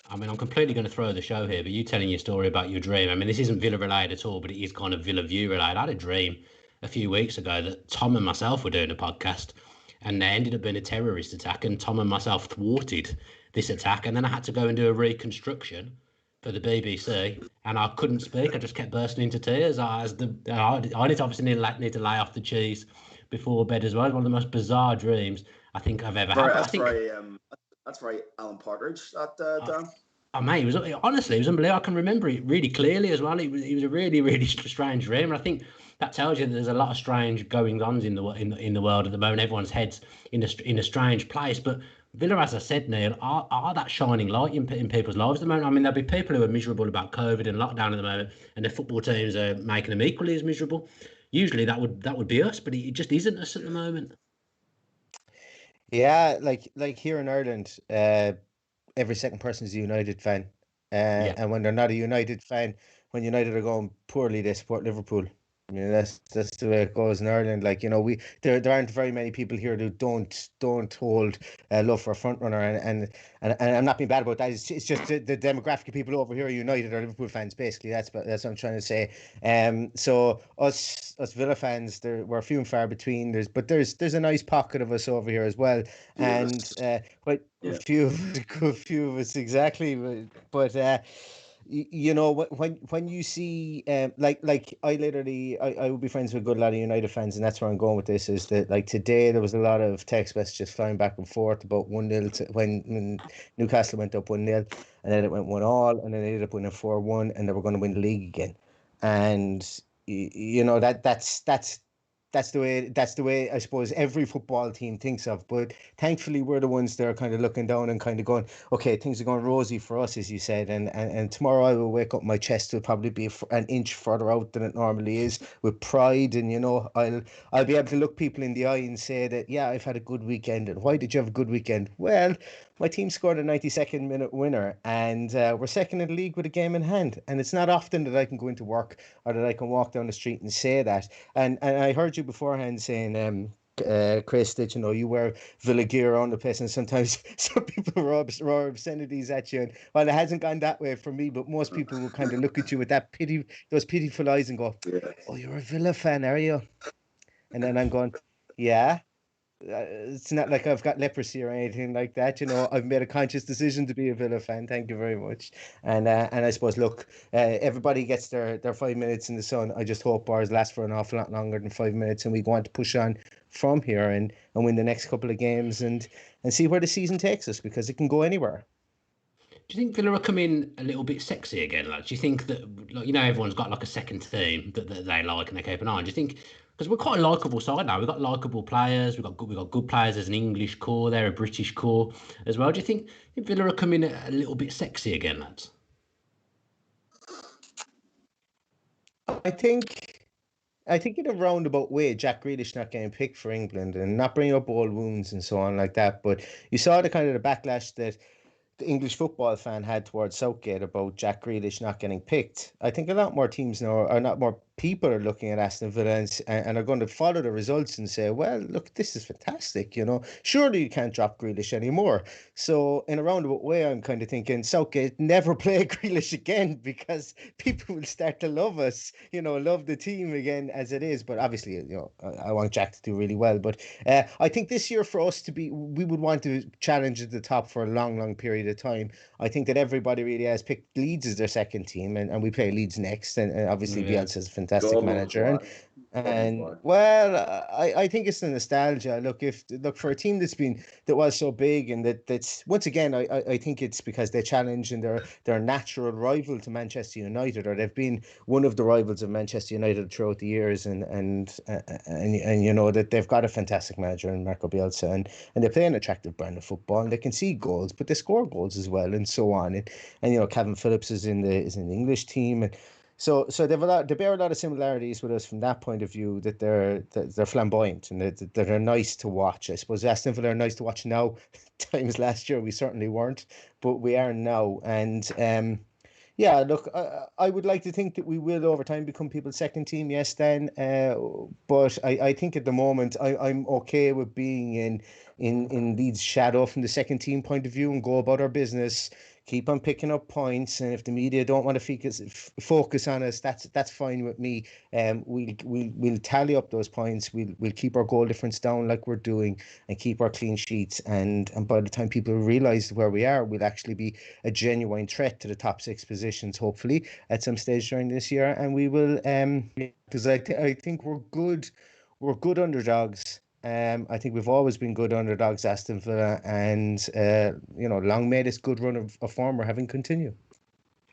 I mean, I'm completely going to throw the show here, but you telling your story about your dream. I mean, this isn't Villa related at all, but it is kind of Villa View related. I had a dream a few weeks ago that Tom and myself were doing a podcast, and there ended up being a terrorist attack, and Tom and myself thwarted this attack, and then I had to go and do a reconstruction for the BBC, and I couldn't speak. I just kept bursting into tears. I need to obviously need to lay off the cheese before bed as well. It's one of the most bizarre dreams I think I've ever had. That's very Alan Partridge, that Dan. Oh, mate, it was unbelievable. I can remember it really clearly as well. It was a really, really strange dream, and I think that tells you that there's a lot of strange goings-ons in the world at the moment. Everyone's heads in a strange place. But Villa, as I said, Neil, are that shining light in people's lives at the moment. I mean, there'll be people who are miserable about COVID and lockdown at the moment, and the football teams are making them equally as miserable. Usually, that would be us, but it just isn't us at the moment. Yeah, like here in Ireland, every second person is a United fan, and when they're not a United fan, when United are going poorly, they support Liverpool. I mean, that's the way it goes in Ireland. Like, you know, there aren't very many people here who don't hold love for a front runner, and I'm not being bad about that. It's just the demographic of people over here are United or Liverpool fans. Basically, that's what I'm trying to say. So us Villa fans, we're few and far between. There's a nice pocket of us over here as well, and a few of us exactly, but. You know, when you see like I would be friends with a good lot of United fans, and that's where I'm going with this, is that like today there was a lot of text messages flying back and forth about 1-0 when Newcastle went up 1-0, and then it went 1-1, and then they ended up winning 4-1, and they were going to win the league again. And you know, that's the way I suppose every football team thinks of. But thankfully, we're the ones that are kind of looking down and kind of going, okay, things are going rosy for us, as you said. And tomorrow I will wake up, my chest will probably be an inch further out than it normally is, with pride. And you know, I'll be able to look people in the eye and say that, yeah, I've had a good weekend. And why did you have a good weekend? Well, my team scored a 92nd minute winner, and we're second in the league with a game in hand. And it's not often that I can go into work or that I can walk down the street and say that. And I heard you beforehand saying, Chris, that you know you wear Villa gear around the place, and sometimes some people roar obscenities at you. And well, it hasn't gone that way for me, but most people will kind of look at you with those pitiful eyes and go, "Oh, you're a Villa fan, are you?" And then I'm going, "Yeah." It's not like I've got leprosy or anything like that. You know, I've made a conscious decision to be a Villa fan. Thank you very much. And I suppose, look, everybody gets their 5 minutes in the sun. I just hope ours last for an awful lot longer than 5 minutes, and we go on to push on from here and win the next couple of games and see where the season takes us, because it can go anywhere. Do you think Villa will come in a little bit sexy again? Like, do you think that, like, you know, everyone's got like a second team that they like and they keep an eye on? Do you think, because we're quite a likeable side now, we've got likeable players, we've got good players. There's an English core there, a British core as well. Do you think Villa will come in a little bit sexy again, lads? I think in a roundabout way, Jack Grealish not getting picked for England and not bringing up old wounds and so on like that. But you saw the kind of the backlash that the English football fan had towards Southgate about Jack Grealish not getting picked. I think a lot more teams now, or not more people, are looking at Aston Villa and are going to follow the results and say, well, look, this is fantastic, you know. Surely you can't drop Grealish anymore. So in a roundabout way, I'm kind of thinking Southgate never play Grealish again, because people will start to love us, you know, love the team again as it is. But obviously, you know, I want Jack to do really well. But I think this year for us we would want to challenge at the top for a long period of time. I think that everybody really has picked Leeds as their second team, and we play Leeds next, and obviously Bielsa's a fantastic manager. And well, I think it's the nostalgia. Look, for a team that was so big, and that's once again, I think it's because they challenge and they're a natural rival to Manchester United, or they've been one of the rivals of Manchester United throughout the years, and you know that they've got a fantastic manager in Marco Bielsa, and they play an attractive brand of football, and they can see goals, but they score goals as well, and so on. And you know, Calvin Phillips is in the English team, and So they bear a lot of similarities with us from that point of view, that they're flamboyant and that they're nice to watch. I suppose Aston Villa are nice to watch now. Times last year we certainly weren't, but we are now. And yeah, look, I would like to think that we will over time become people's second team. Yes, then, but I think at the moment I'm okay with being in Leeds' shadow from the second team point of view and go about our business. Keep on picking up points, and if the media don't want to focus on us, that's fine with me. We'll tally up those points. We'll keep our goal difference down like we're doing, and keep our clean sheets. And by the time people realise where we are, we'll actually be a genuine threat to the top 6 positions, hopefully at some stage during this year. And we will, because I think we're good. We're good underdogs. I think we've always been good underdogs, Aston Villa, and long may this good run of form we're having continue.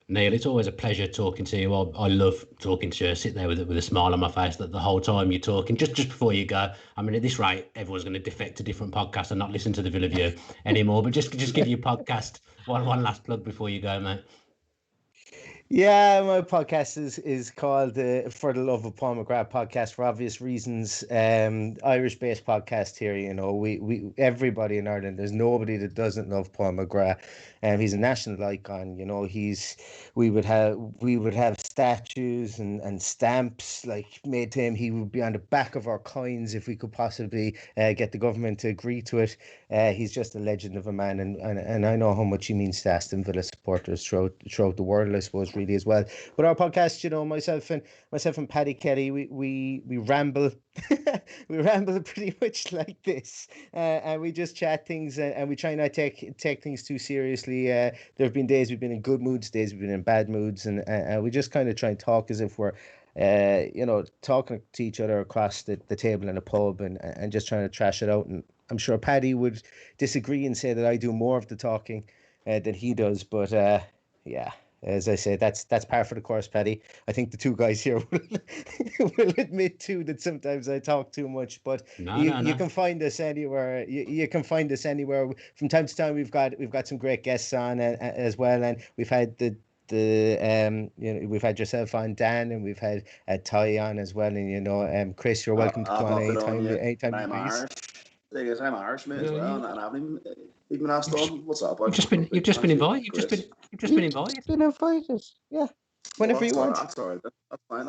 Neil, it's always a pleasure talking to you. I love talking to you. I sit there with a smile on my face the whole time you're talking. Just before you go, I mean, at this rate, everyone's going to defect to different podcasts and not listen to the Villa View anymore. But just give your podcast one last plug before you go, mate. Yeah, my podcast is called For the Love of Paul McGrath podcast, for obvious reasons. Irish-based podcast here. We everybody in Ireland, there's nobody that doesn't love Paul McGrath. He's a national icon. We would have statues and stamps like made to him. He would be on the back of our coins if we could possibly get the government to agree to it. He's just a legend of a man, and I know how much he means to Aston Villa supporters throughout the world, I suppose, really, as well. But our podcast, myself and Paddy Kelly, we ramble. We ramble pretty much like this, and we just chat things, and we try not to take things too seriously. There have been days we've been in good moods, days we've been in bad moods, and we just kind of try and talk as if we're talking to each other across the table in a pub, and just trying to trash it out. And I'm sure Paddy would disagree and say that I do more of the talking than he does, but yeah, as I say, that's par for the course, Paddy. I think the two guys here will admit too that sometimes I talk too much, but you can find us anywhere. You can find us anywhere. From time to time, we've got some great guests on as well, and we've had we've had yourself on, Dan, and we've had Ty on as well, and Chris, you're welcome to come on anytime you please. Thing is, I'm Irish, mate, as well, and I haven't even asked on. What's up? You've just been invited. You've just been invited. Been invited. Yeah. Whenever you want. That's all right. That's fine.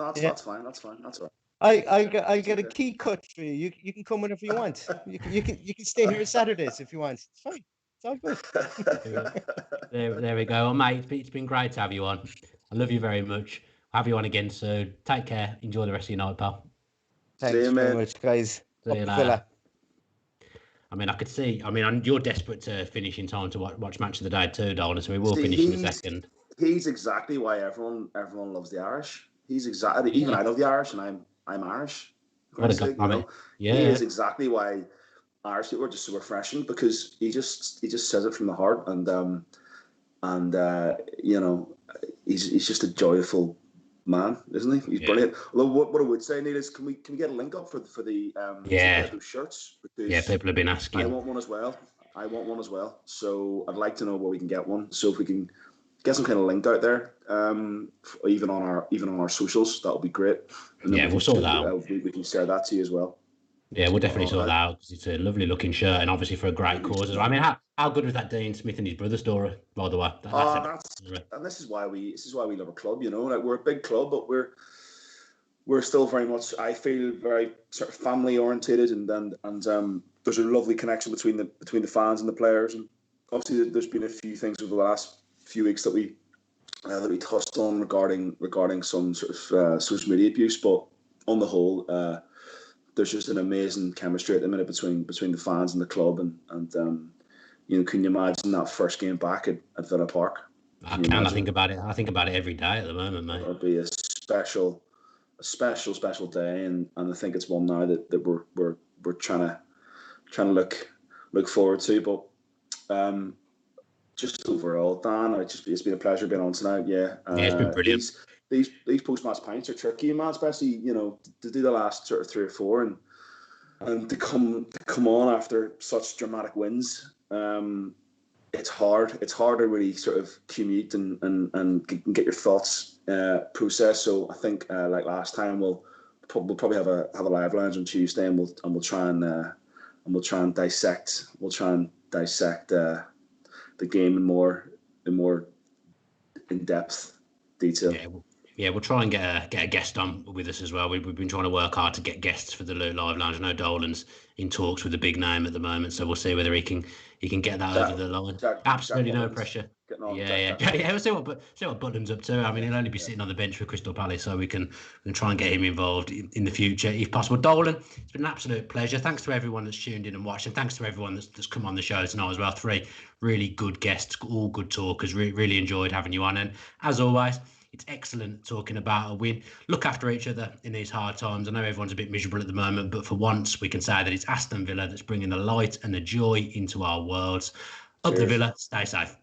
That's fine. That's all right. I get a key cut for you. You can come whenever you want. You can stay here Saturdays if you want. It's fine. It's all good. There we go. Well, mate, it's been great to have you on. I love you very much. I'll have you on again soon. Take care. Enjoy the rest of your night, pal. Thanks very much, guys. See you later. I mean, I could see. I mean, you're desperate to finish in time to watch Match of the Day too, Dolan. So we will finish in a second. He's exactly why everyone loves the Irish. He's exactly even I love the Irish, and I'm Irish. What a guy! I mean, yeah, he is exactly why Irish people are just so refreshing, because he just says it from the heart, and he's just a joyful man, isn't he? He's brilliant. Although what I would say, Neil, is can we get a link up for the those shirts? Because people have been asking. I want one as well. So I'd like to know where we can get one. So if we can get some kind of link out there, even on our socials, that would be great. And we'll sort that out. We can share that to you as well. Yeah, we'll definitely sort that out, because it's a lovely looking shirt, and obviously for a great cause as well. I mean, how good was that Dean Smith and his brother story, by the way? And this is why we love a club. Like, we're a big club, but we're still very much, I feel, very sort of family orientated, and there's a lovely connection between the fans and the players. And obviously, there's been a few things over the last few weeks that we touched on regarding some sort of social media abuse, but on the whole, there's just an amazing chemistry at the minute between the fans and the club, and can you imagine that first game back at Villa Park? I can. I think about it every day at the moment, mate. It'll be a special day, and I think it's one now that we're trying to look forward to. But just overall, Dan, it's been a pleasure being on tonight. Yeah, it's been brilliant. These post-match pints are tricky, man. Especially to do the last sort of 3 or 4 and to come on after such dramatic wins. it's hard. It's hard to really sort of commute and get your thoughts processed. So I think like last time, we'll probably have a live lounge on Tuesday, and we'll try and dissect the game in more in depth detail. Yeah, we'll try and get a guest on with us as well. We've been trying to work hard to get guests for the live lounge. I know Dolan's in talks with a big name at the moment, so we'll see whether he can get that over the line. Absolutely no pressure. Yeah. We'll see what Butland's up to. I mean, he'll only be sitting on the bench for Crystal Palace, so we can try and get him involved in the future if possible. Dolan, it's been an absolute pleasure. Thanks to everyone that's tuned in and watched, and thanks to everyone that's come on the show tonight as well. 3 really good guests, all good talkers. Really enjoyed having you on, and as always, it's excellent talking about a win. Look after each other in these hard times. I know everyone's a bit miserable at the moment, but for once we can say that it's Aston Villa that's bringing the light and the joy into our worlds. Up the Villa, stay safe.